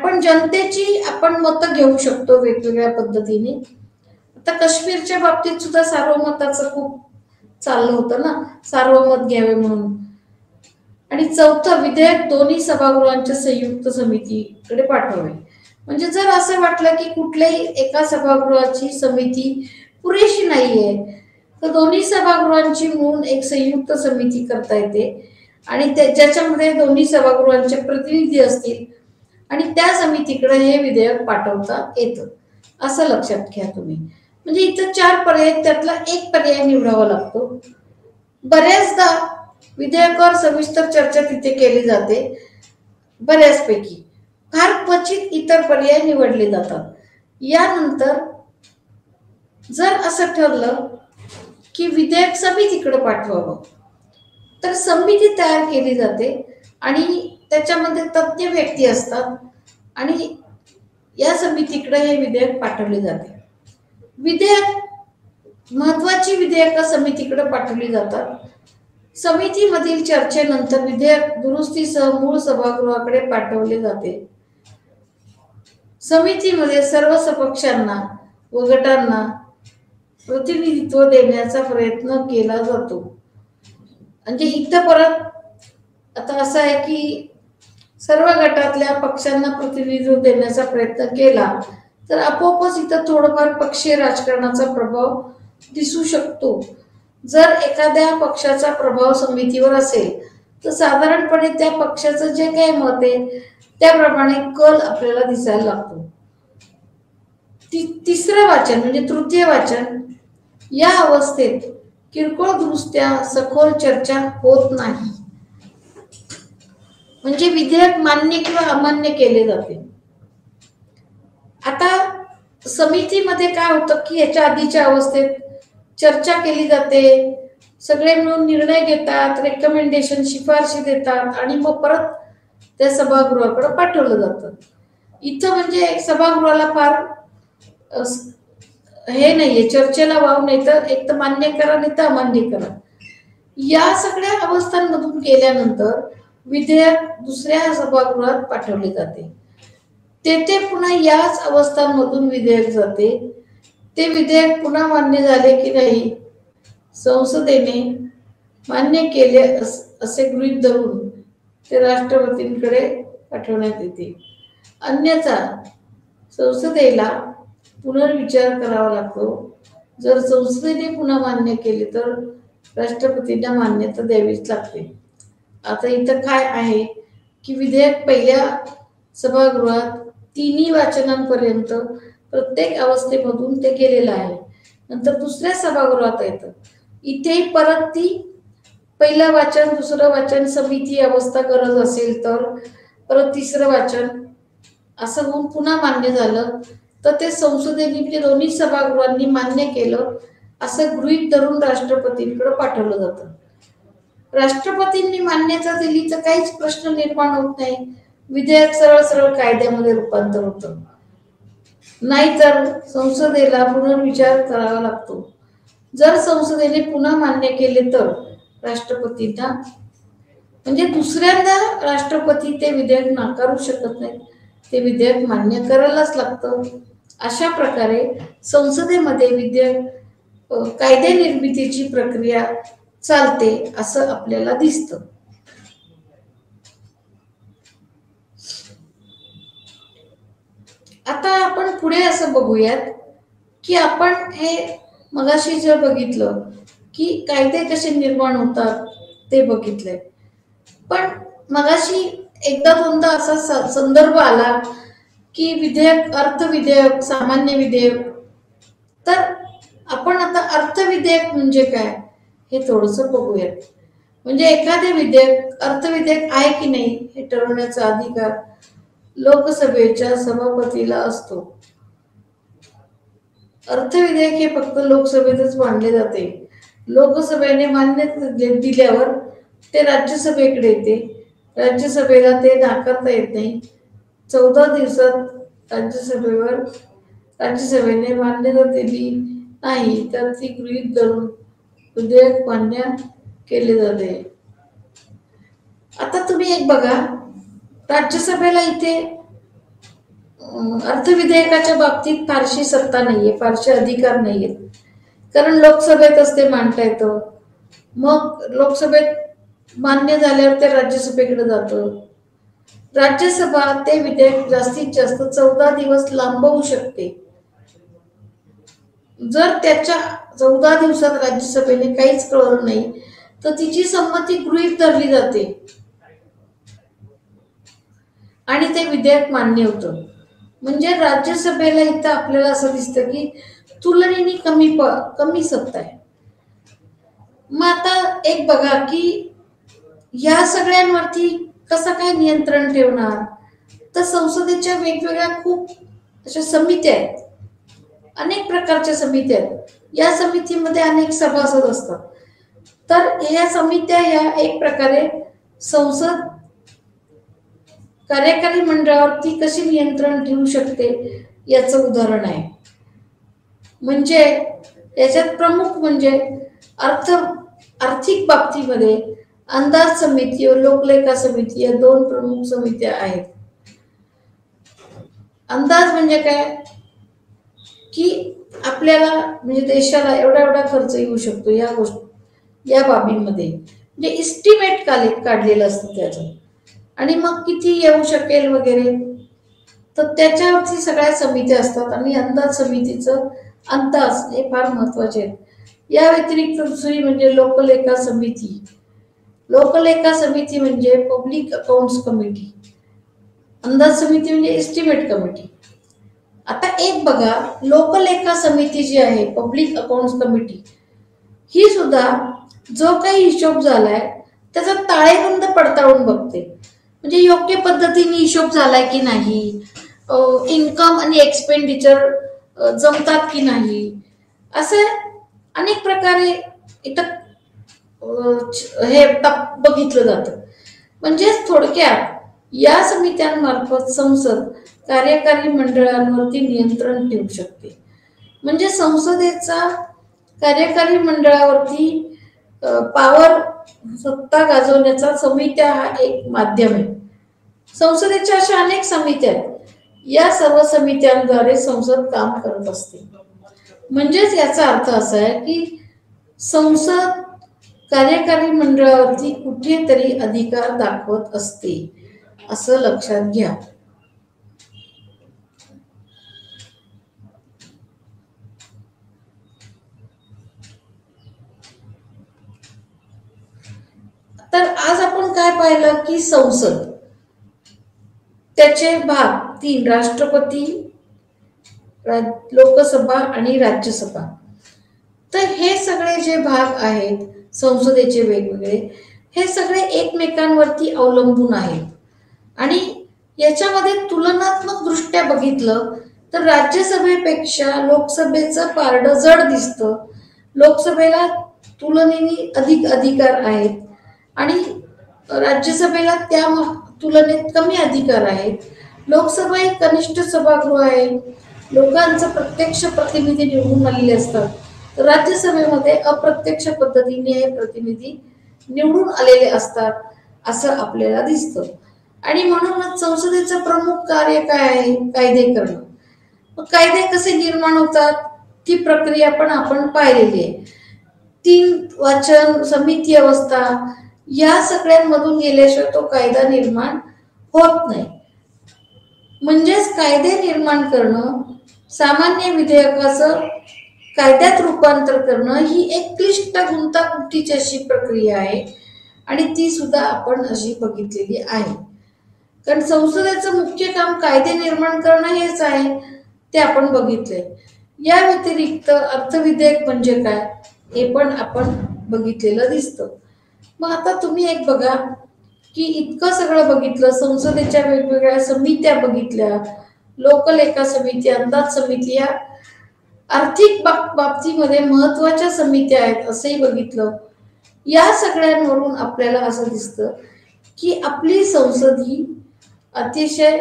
पण जनतेची आपण मतं घेऊ शकतो वेगवेगळ्या पद्धतीने. आता काश्मीरच्या बाबतीत सुद्धा सार्वमताचं खूप चाललं होतं ना, सार्वमत घ्यावे म्हणून. आणि चौथं विधेयक दोन्ही सभागृहांच्या संयुक्त समितीकडे पाठवावे. म्हणजे जर असं वाटलं की कुठल्याही एका सभागृहाची समिती पुरेशी नाहीये तर दोन्ही सभागृहांची मिळून एक संयुक्त समिती करता येते आणि ज्याच्यामध्ये दोन्ही सभागृहांचे प्रतिनिधी असतील आणि त्या समितीकडे हे विधेयक पाठवता येतं, असं लक्षात घ्या तुम्ही. म्हणजे इथं 4 पर्याय, त्यातला एक पर्याय निवडावा लागतो. बऱ्याचदा विधेयकावर सविस्तर चर्चा तिथे केली जाते, बऱ्याचपैकी. फार क्वचित इतर पर्याय निवडले जातात. यानंतर जर असं ठरलं की विधेयक समितीकडे पाठवावं तर समिती तयार केली जाते आणि त्याच्यामध्ये तज्ञ व्यक्ती असतात आणि या समितीकडे हे विधेयक पाठवले जाते. महत्वाची विधेयक समितीकडे पाठवली जातात. समितीमधील चर्चेनंतर विधेयक दुरुस्तीसह मूळ सभागृहाकडे पाठवले जाते. समितीमध्ये सर्व पक्षांना व गटांना प्रतिनिधित्व देण्याचा प्रयत्न केला जातो. म्हणजे इथं परत आता असं आहे की सर्व गटातल्या पक्षांना प्रतिनिधित्व देण्याचा प्रयत्न केला तर आपोआपच इथं थोडंफार पक्षीय राजकारणाचा प्रभाव दिसू शकतो. जर एखाद्या पक्षाचा प्रभाव समितीवर असेल तर साधारणपणे त्या पक्षाचं जे काही मत आहे त्याप्रमाणे कल आपल्याला दिसायला लागतो. तिसरं वाचन म्हणजे तृतीय वाचन, या अवस्थेत किरकोळ दुरुस्त्या, सखोल चर्चा होत नाही. म्हणजे विधेयक मान्य किंवा अमान्य केले जाते. आता समितीमध्ये काय होतं की याच्या आधीच्या अवस्थेत चर्चा केली जाते, सगळे मिळून निर्णय घेतात, रेकमेंडेशन, शिफारशी देतात आणि मग परत त्या सभागृहाकडे पाठवलं जातं. इथं म्हणजे सभागृहाला फार हे नाहीये, चर्चेला वाव नाही, तर एक तर मान्य करा नाही तर अमान्य करा. या सगळ्या अवस्थांमधून गेल्यानंतर विधेयक दुसऱ्या सभागृहात पाठवले जाते. तेथे पुन्हा याच अवस्थांमधून विधेयक जाते. ते विधेयक पुन्हा मान्य झाले की नाही संसदेने मान्य केले असे गृहीत धरून ते राष्ट्रपतींकडे पाठवण्यात येते. अन्यथा संसदेला पुनर्विचार करावा लागतो. जर संसदेने पुन्हा मान्य केले तर राष्ट्रपतींना मान्यता द्यावीच लागते. आता इथं काय आहे की विधेयक पहिल्या सभागृहात तिन्ही वाचनांपर्यंत प्रत्येक अवस्थेमधून ते गेलेलं आहे. नंतर दुसऱ्या सभागृहात येतं. इथेही परत ती पहिलं वाचन, दुसरं वाचन, समिती अवस्था गरज असेल तर परत तिसरं वाचन असं होऊन पुन्हा मान्य झालं तर ते संसदेने म्हणजे दोन्ही सभागृहांनी मान्य केलं असं गृहीत धरून राष्ट्रपतींकडे पाठवलं जातं. राष्ट्रपतींनी मान्यता दिली तर काहीच प्रश्न निर्माण होत नाही, विधेयक सरळ सरळ कायद्यामध्ये रूपांतर होतं. नाहीतर संसदेला पुनर्विचार करावा लागतो. जर संसदेने पुन्हा मान्य केले तर राष्ट्रपतींना म्हणजे दुसऱ्यांदा राष्ट्रपती ते विधेयक नाकारू शकत नाही, ते विधेयक मान्य करायलाच लागतं. अशा प्रकारे संसदेमध्ये विधेयक कायदे निर्मितीची प्रक्रिया चालते असं आपल्याला दिसतं. आता आपण पुढे असं बघूयात की आपण हे मगाशी जर बघितलं की कायदे कसे निर्माण होतात ते बघितलंय, पण मगाशी एकदा दोनदा असा संदर्भ आला की विधेयक, अर्थविधेयक, सामान्य विधेयक. तर आपण आता अर्थविधेयक म्हणजे काय हे थोडंसं बघूयात. म्हणजे एखादे विधेयक अर्थविधेयक आहे की नाही हे ठरवण्याचा अधिकार लोकसभेच्या सभापतीला असतो. अर्थविधेयक हे फक्त लोकसभेतच मांडले जाते. लोकसभेने मान्यता दिल्यावर ते राज्यसभेकडे येते. राज्यसभेला ते नाकारता येत नाही. 14 दिवसात राज्यसभेने मान्यता दिली नाही तर ती गृहीत धरून विधेयक मान्य केले जाते. आता तुम्ही एक बघा, राज्यसभेला इथे अर्थविधेयकाच्या बाबतीत फारशी सत्ता नाहीये, फारसे अधिकार नाहीयेत, कारण लोकसभेतच ते मांडता येतं. मग लोकसभेत मान्य झाल्यावर ते राज्यसभेकडे जातं. राज्यसभा ते विधेयक जास्तीत जास्त 14 दिवस लांबवू शकते. जर त्याच्या 14 दिवसात राज्यसभेने काहीच कळलं नाही तर तिची संमती गृहीत धरली जाते आणि ते विधेयक मान्य होतं. म्हणजे राज्यसभेला इथं आपल्याला असं दिसतं की तुलनेने कमी सत्ता आहे. मग आता एक बघा की या सगळ्यांवरती कसं काय नियंत्रण ठेवणार, तर संसदेच्या वेगवेगळ्या खूप अशा समित्या आहेत, अनेक प्रकारच्या समित्या आहेत. या समितीमध्ये अनेक सभासद असतात. तर या समित्या या एक प्रकारे संसद कार्यकारी मंडळावरती कशी नियंत्रण ठेवू शकते याचं उदाहरण आहे. म्हणजे याच्यात प्रमुख म्हणजे आर्थिक बाबतीमध्ये अंदाज समिती व लोकलेखा समिती या दोन प्रमुख समित्या आहेत. अंदाज म्हणजे काय की आपल्याला म्हणजे देशाला एवढा एवढा खर्च येऊ शकतो या बाबींमध्ये, म्हणजे इस्टिमेट काढलेलं असतं त्याचं, आणि मग किती येऊ शकेल वगैरे, तर त्याच्यावरती सगळ्या समित्या असतात. आणि अंदाज समितीचं अंदाज हे फार महत्वाचे आहेत. या व्यतिरिक्त दुसरी म्हणजे लोकलेखा समिती. लोकलेखा समिती म्हणजे पब्लिक अकाउंट्स कमिटी. अंदाज समिती म्हणजे एस्टिमेट कमिटी. आता एक बघा, लोकलेखा समिती जी आहे, पब्लिक अकाउंट्स कमिटी, ही सुद्धा जो काही हिशोब झालाय त्याचा ताळेबंद पडताळून बघते. म्हणजे योग्य पद्धतीने हिशोब झालाय की नाही, इन्कम आणि एक्सपेंडिचर जमतात की नाही, असे अनेक प्रकारे इथं हे बघितलं जातं. म्हणजेच थोडक्यात या समित्यांमार्फत संसद कार्यकारी मंडळांवरती नियंत्रण ठेवू शकते. म्हणजे संसदेचा कार्यकारी मंडळावरती पावर, सत्ता गाजवण्याचा समित्या हा एक माध्यम आहे. संसदेच्या अशा अनेक समित्या आहेत. या सर्व समित्यांद्वारे संसद काम करत असते. म्हणजेच याचा अर्थ असा आहे की संसद कार्यकारी मंडळावरती कुठेतरी अधिकार दाखवत असते, असं लक्षात घ्या. तर आज आपण काय पाहिलं की संसद त्याचे भाग तीन, राष्ट्रपती, लोकसभा आणि राज्यसभा. तर हे सगळे जे भाग आहेत संसदेचे वेगवेगळे, हे सगळे एकमेकांवरती अवलंबून आहेत. आणि याच्यामध्ये तुलनात्मक दृष्ट्या बघितलं तर राज्यसभेपेक्षा लोकसभेचं पारडं जड दिसतं. लोकसभेला तुलनेने अधिक अधिकार आहेत आणि राज्यसभेला त्या तुलनेत कमी अधिकार आहेत. लोकसभा एक कनिष्ठ सभागृह आहे, लोकांचं प्रत्यक्ष प्रतिनिधी निवडून आलेले असतात. तर राज्यसभेमध्ये अप्रत्यक्ष पद्धतीने हे प्रतिनिधी निवडून आलेले असतात असं आपल्याला दिसतं. आणि म्हणूनच संसदेचं प्रमुख कार्य काय आहे? कायदे करणं. कायदे कसे निर्माण होतात ती प्रक्रिया पण आपण पाहिलेली आहे. 3 वाचन, समिती अवस्था या सगळ्यांमधून गेल्याशिवाय तो कायदा निर्माण होत नाही. म्हणजेच कायदे निर्माण करणं, सामान्य विधेयकाचं कायद्यात रूपांतर करणं ही एक क्लिष्ट गुंतागुंतीची अशी प्रक्रिया आहे आणि ती सुद्धा आपण अशी बघितलेली आहे. कारण संसदेचं मुख्य काम कायदे निर्माण करणं हेच आहे, ते आपण बघितलंय. या व्यतिरिक्त अर्थविधेयक म्हणजे काय हे पण आपण बघितलेलं दिसतं. मग आता तुम्ही एक बघा की इतकं सगळं बघितलं, संसदेच्या वेगवेगळ्या समित्या बघितल्या, लोकलेखा समिती, अंदाज समिती या आर्थिक बाबतीमध्ये महत्वाच्या समित्या आहेत असंही बघितलं. या सगळ्यांवरून आपल्याला असं दिसतं की आपली संसद ही अतिशय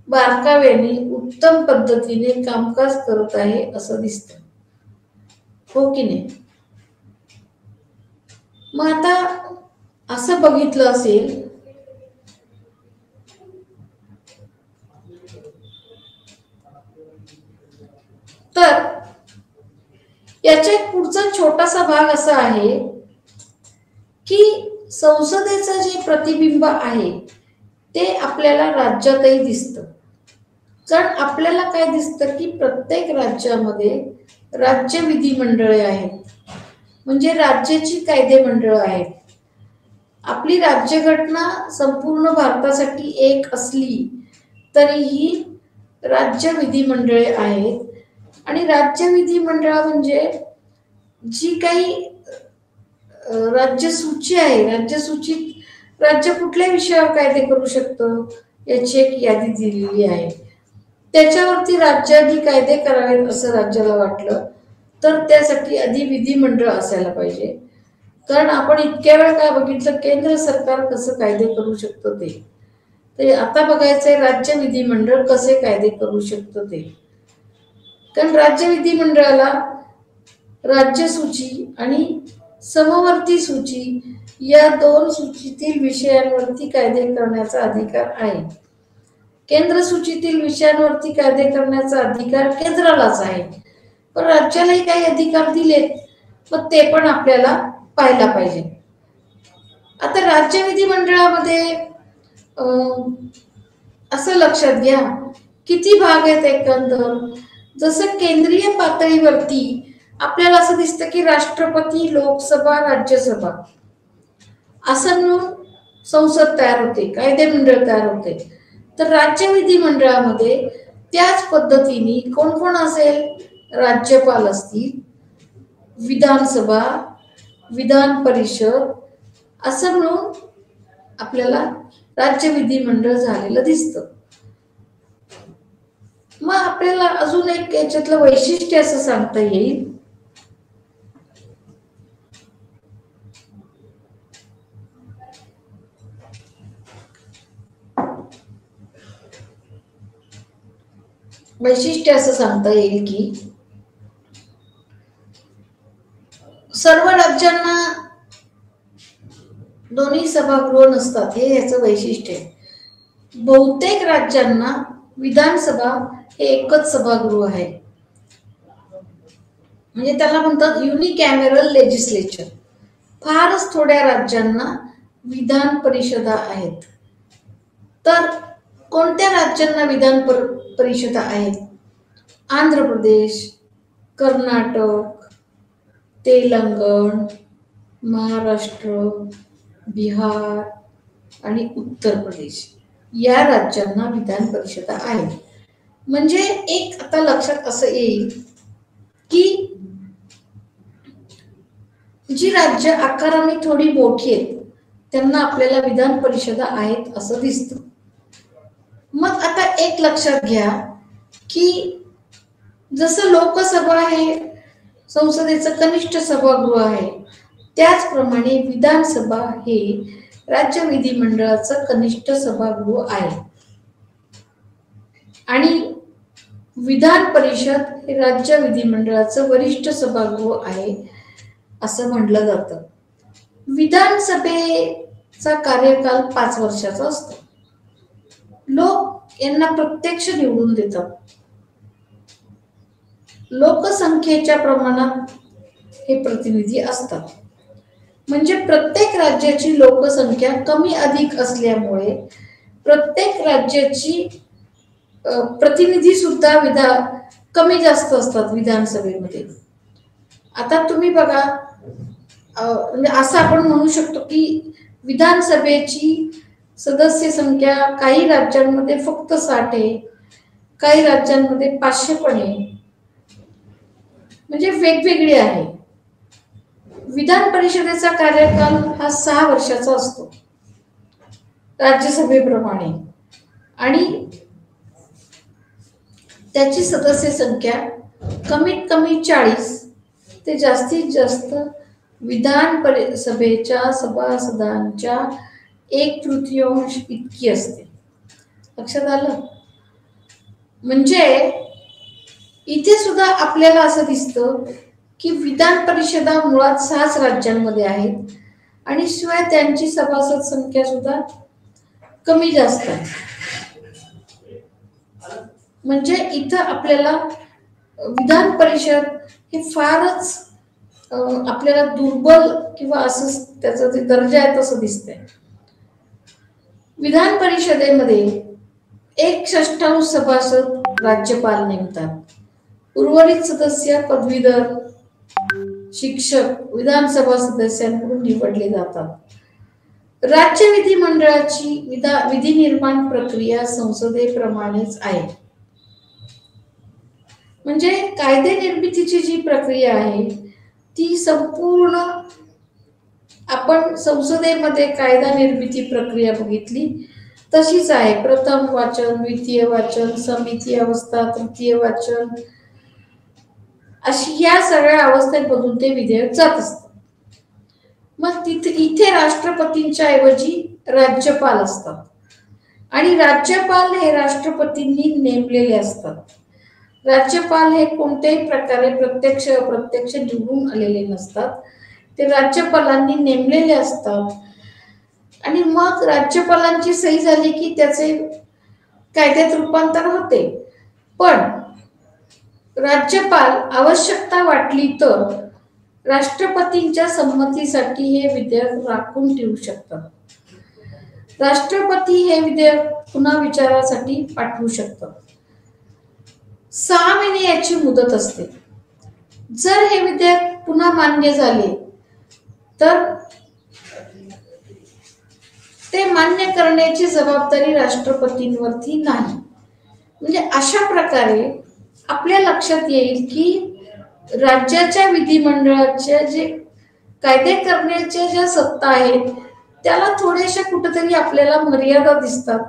बारकाव्याने उत्तम पद्धतीने कामकाज करत आहे असं दिसतं, हो की नाही? मग आता असं बघितलं असेल तर याचा एक पुढचा छोटासा भाग असा आहे की संसदेचं जे प्रतिबिंब आहे ते आपल्याला राज्यातही दिसतं. कारण आपल्याला काय दिसतं की प्रत्येक राज्यामध्ये राज्य विधिमंडळे आहेत, म्हणजे राज्याची कायदे मंडळं आहेत. आपली राज्यघटना संपूर्ण भारतासाठी एक असली तरीही राज्य विधिमंडळे आहेत. आणि राज्य विधिमंडळ म्हणजे जी काही राज्यसूची आहे, राज्यसूचीत राज्य कुठल्या विषयावर कायदे करू शकतं याची एक यादी दिलेली आहे. त्याच्यावरती राज्याने कायदे करावेत असं राज्याला वाटलं तर त्यासाठी आधी विधिमंडळ असायला पाहिजे. कारण आपण इतक्या वेळ काय बघितलं, केंद्र सरकार कसं कायदे करू शकतं ते. तर आता बघायचंय राज्य विधिमंडळ कसे कायदे करू शकतं ते. कारण राज्य विधिमंडळाला राज्यसूची आणि समवर्ती सूची या 2 सूचीतील विषयांवरती कायदे करण्याचा अधिकार आहे. केंद्र सूचीतील विषयांवरती कायदे करण्याचा अधिकार केंद्रालाच आहे, पण राज्यालाही काही अधिकार दिलेत, मग ते पण आपल्याला पाहायला पाहिजे. आता राज्य विधिमंडळामध्ये असं लक्षात घ्या किती भाग आहेत एकंदर. जसं केंद्रीय पातळीवरती आपल्याला असं दिसतं की राष्ट्रपती, लोकसभा, राज्यसभा असं मिळून संसद तयार होते, कायदे मंडळ तयार होते. तर राज्य विधिमंडळामध्ये त्याच पद्धतीने कोण कोण असेल? राज्यपाल असतील, विधानसभा, विधान परिषद असं मिळून आपल्याला राज्य विधिमंडळ झालेलं दिसतं. मग आपल्याला अजून एक याच्यातलं वैशिष्ट्य असं सांगता येईल की सर्व राज्यांना दोन्ही सभागृह नसतात, हे याचं वैशिष्ट्य आहे. बहुतेक राज्यांना विधानसभा हे एकच सभागृह आहे, म्हणजे त्याला म्हणतात युनिकॅमेरल लेजिस्लेचर. फारच थोड्या राज्यांना विधान परिषदा आहेत. तर कोणत्या राज्यांना विधान परिषदा आहेत? आंध्र प्रदेश, कर्नाटक, तेलंगण, महाराष्ट्र, बिहार आणि उत्तर प्रदेश या राज्यांना विधान परिषदा आहेत. म्हणजे एक आता लक्षात असं येईल की जी राज्य आकाराने थोडी मोठी आहेत त्यांना आपल्याला विधान परिषदा आहेत असं दिसतं. मग आता एक लक्षात घ्या की जसं लोकसभा हे संसदेचं कनिष्ठ सभागृह आहे, त्याचप्रमाणे विधानसभा हे राज्य विधिमंडळाचं कनिष्ठ सभागृह आहे आणि विधान परिषद हे राज्य विधिमंडळाचं वरिष्ठ सभागृह आहे असं म्हटलं जातं. विधानसभेचा कार्यकाल 5 वर्षाचा असतो. लोक यांना प्रत्यक्ष निवडून देतात. लोकसंख्येच्या प्रमाणात हे प्रतिनिधी असतात. म्हणजे प्रत्येक राज्याची लोकसंख्या कमी अधिक असल्यामुळे प्रत्येक राज्याची प्रतिनिधी सुद्धा कमी जास्त असतात विधानसभेमध्ये. आता तुम्ही बघा, असं आपण म्हणू शकतो की विधानसभेची सदस्य संख्या काही राज्यांमध्ये फक्त 60 आहे, काही राज्यांमध्ये 500 पण आहे, म्हणजे वेगवेगळी आहे. विधान परिषदेचा कार्यकाल हा 6 वर्षाचा असतो राज्यसभेप्रमाणे आणि त्याची सदस्य संख्या कमीत कमी 40 ते जास्तीत जास्त विधान परिसभेच्या सभासदांच्या 1/3 इतकी असते. लक्षात आलं? म्हणजे इथे सुद्धा आपल्याला असं दिसतं की विधान परिषदा मुळात 6 राज्यांमध्ये आहेत आणि शिवाय त्यांची सभासद संख्या सुद्धा कमी जास्त आहे. म्हणजे इथं आपल्याला विधान परिषद हे फारच आपल्याला दुर्बल किंवा असं त्याचा जे दर्जा आहे तसं दिसतंय. विधान परिषदेमध्ये 1/6 सभासद राज्यपाल नेमतात. उर्वरित सदस्य पदवीधर शिक्षक विधानसभा सदस्यांकडून निवडले जातात. राज्य विधिमंडळाची विधी निर्माण प्रक्रिया संसदेप्रमाणेच आहे. म्हणजे कायदे निर्मितीची जी प्रक्रिया आहे ती संपूर्ण आपण संसदेमध्ये कायदा निर्मिती प्रक्रिया बघितली तशीच आहे. प्रथम वाचन, द्वितीय वाचन, समिती अवस्था, तृतीय वाचन, अशी या सगळ्या अवस्थेमधून ते विधेयक जात असतं. मग इथे राष्ट्रपतींच्या ऐवजी राज्यपाल असतात आणि राज्यपाल हे राष्ट्रपतींनी नेमलेले असतात. राज्यपाल हे कोणत्याही प्रकारे प्रत्यक्ष अप्रत्यक्ष निवडून आलेले नसतात, ते राज्यपालांनी नेमलेले असतात. आणि मग राज्यपालांची सही झाली की त्याचे कायद्यात रूपांतर होते. पण राज्यपाल आवश्यकता वाटली तर राष्ट्रपतींच्या संमतीसाठी हे विधेयक राखून ठेवू शकतात. राष्ट्रपती हे विधेयक पुन्हा विचारासाठी पाठवू शकतात. 6 महिने याची मुदत असते. जर हे विधेयक पुन्हा मान्य झाले तर ते मान्य करण्याची जबाबदारी राष्ट्रपतींवरती नाही. म्हणजे अशा प्रकारे आपल्या लक्षात येईल की राज्याच्या विधिमंडळाच्या जे कायदे करण्याच्या ज्या सत्ता आहेत त्याला थोड्याशा कुठेतरी आपल्याला मर्यादा दिसतात.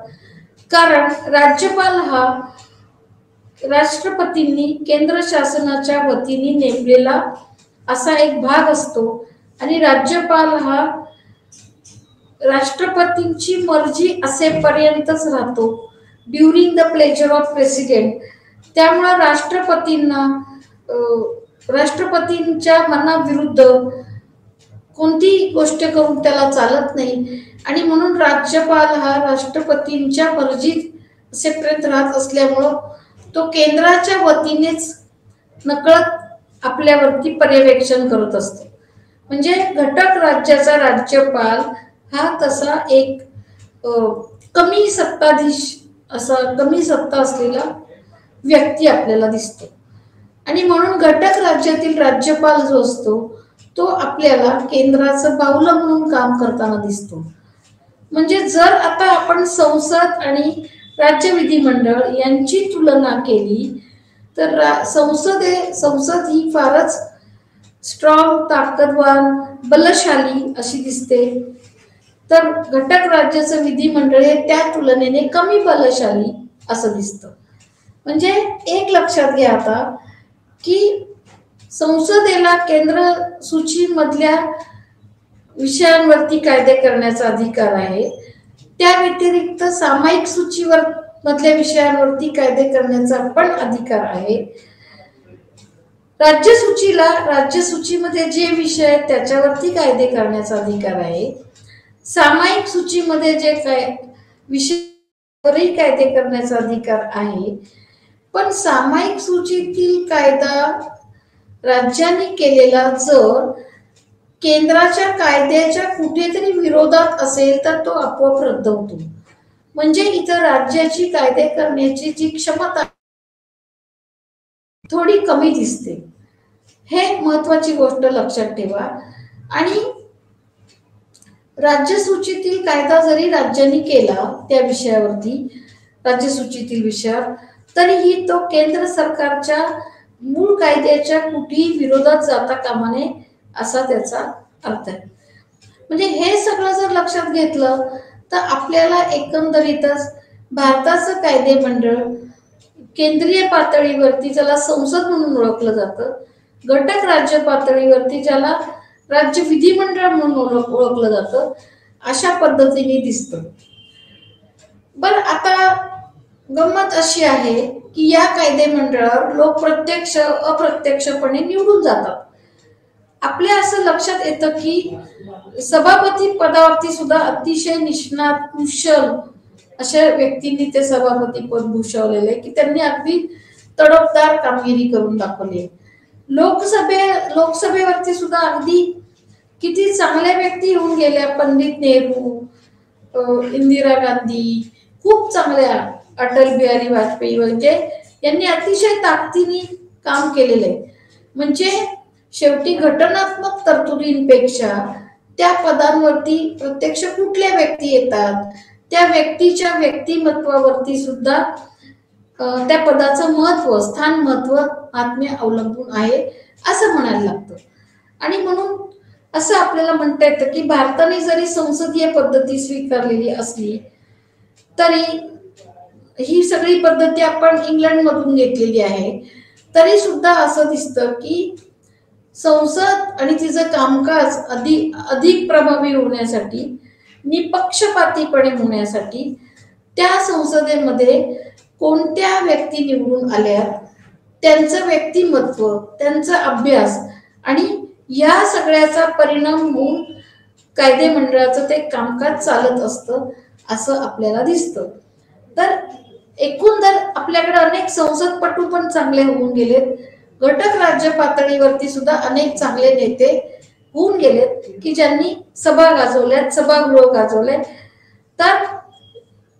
कारण राज्यपाल हा राष्ट्रपतींनी केंद्र शासनाच्या वतीने नेमलेला असा एक भाग असतो आणि राज्यपाल हा राष्ट्रपतींची मर्जी असेपर्यंतच राहतो during the pleasure of president. त्यामुळे राष्ट्रपतींच्या मनाविरुद्ध कोणतीही गोष्ट करून त्याला चालत नाही आणि म्हणून राज्यपाल हा राष्ट्रपतींच्या मर्जीत असेपर्यंत राहत असल्यामुळं तो केंद्राच्या वतीनेच नकळत आपल्यावरती पर्यवेक्षण करत असतो. म्हणजे घटक राज्याचा राज्यपाल हा तसा एक कमी सत्ता असलेला व्यक्ती आपल्याला दिसतो आणि म्हणून घटक राज्यातील राज्यपाल जो असतो तो आपल्याला केंद्राचं बाहुलं म्हणून काम करताना दिसतो. म्हणजे जर आता आपण संसद आणि राज्य विधिमंडळ यांची तुलना केली तर संसद ही फारच स्ट्रॉंग, ताकदवान, बलशाली अशी दिसते, तर घटक राज्याचं विधिमंडळ हे त्या तुलनेने कमी बलशाली असं दिसतं. म्हणजे एक लक्षात घ्या आता की संसदेला केंद्र सूचीमधल्या विषयांवरती कायदे करण्याचा अधिकार आहे, त्या व्यतिरिक्त सामायिक सूचीवर मधल्या विषयांवरती कायदे करण्याचा पण अधिकार आहे. राज्य सूचीमध्ये जे विषय आहेत त्याच्यावरती कायदे करण्याचा अधिकार आहे. सामायिक सूचीमध्ये जे विषयावरही कायदे करण्याचा अधिकार आहे. पण सामायिक सूचीतील कायदा राज्यांनी केलेला जर केंद्राच्या कायद्याच्या कुठेतरी विरोधात असेल तर तो आपोआप रद्द होतो. म्हणजे इथं राज्याची कायदे करण्याची जी क्षमता थोडी कमी दिसते. हे महत्वाची गोष्ट लक्षात ठेवा. आणि राज्यसूचीतील कायदा जरी राज्यांनी केला त्या विषयावरती, राज्यसूचीतील विषयावर, तरीही तो केंद्र सरकारच्या मूळ कायद्याच्या कुठेही विरोधात जाता कामा नये असा त्याचा अर्थ आहे. म्हणजे हे सगळं जर लक्षात घेतलं तर आपल्याला एकंदरीतच भारताचं कायदेमंडळ केंद्रीय पातळीवरती ज्याला संसद म्हणून ओळखलं जातं, घटक राज्य पातळीवरती ज्याला राज्य विधिमंडळ म्हणून ओळखलं जातं, अशा पद्धतीने दिसतं. बरं, आता गंमत अशी आहे की या कायदेमंडळावर लोक प्रत्यक्ष अप्रत्यक्षपणे निवडून जातात. आपल्या असं लक्षात येतं की सभापती पदावरती सुद्धा अतिशय निष्णात, कुशल अशा व्यक्तींनी ते सभापती पद भूषवलेले की त्यांनी अगदी तडफदार कामगिरी करून दाखवली. लोकसभेवरती सुद्धा अगदी किती चांगल्या व्यक्ती होऊन गेल्या. पंडित नेहरू, इंदिरा गांधी, खूप चांगल्या, अटल बिहारी वाजपेयी म्हणजे यांनी अतिशय ताकदीने काम केलेलं आहे. म्हणजे शेवटी घटनात्मक तरतुदींपेक्षा त्या पदांवरती प्रत्यक्ष कुठल्या व्यक्ती येतात, त्या व्यक्तीच्या व्यक्तिमत्वावरती सुद्धा त्या पदाचं महत्व, स्थान, महत्व, आत्म्य अवलंबून आहे असं म्हणायला लागतं. आणि म्हणून असं आपल्याला म्हणता येतं की भारताने जरी संसदीय पद्धती स्वीकारलेली असली तरी ही सगळी पद्धती आपण इंग्लंडमधून घेतलेली आहे, तरी सुद्धा असं दिसतं की संसद आणि तिचं कामकाज अधिक प्रभावी होण्यासाठी, निपक्षपातीपणे होण्यासाठी त्या संसदेमध्ये कोणत्या व्यक्ती निवडून आल्या, त्यांचं व्यक्तिमत्व, त्यांचा अभ्यास आणि या सगळ्याचा परिणाम होऊन कायदेमंडळाचं ते कामकाज चालत असतं असं आपल्याला दिसतं. तर एकूण आपल्याकडे अनेक संसदपटू पण चांगले होऊन गेलेत, घटक राज्य पातळीवरती सुद्धा अनेक चांगले नेते होऊन गेलेत की ज्यांनी सभा गाजवल्यात, सभागृह गाजवले. तर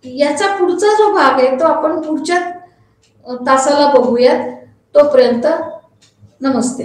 याचा पुढचा जो भाग आहे तो आपण पुढच्या तासाला बघूयात. तोपर्यंत नमस्ते.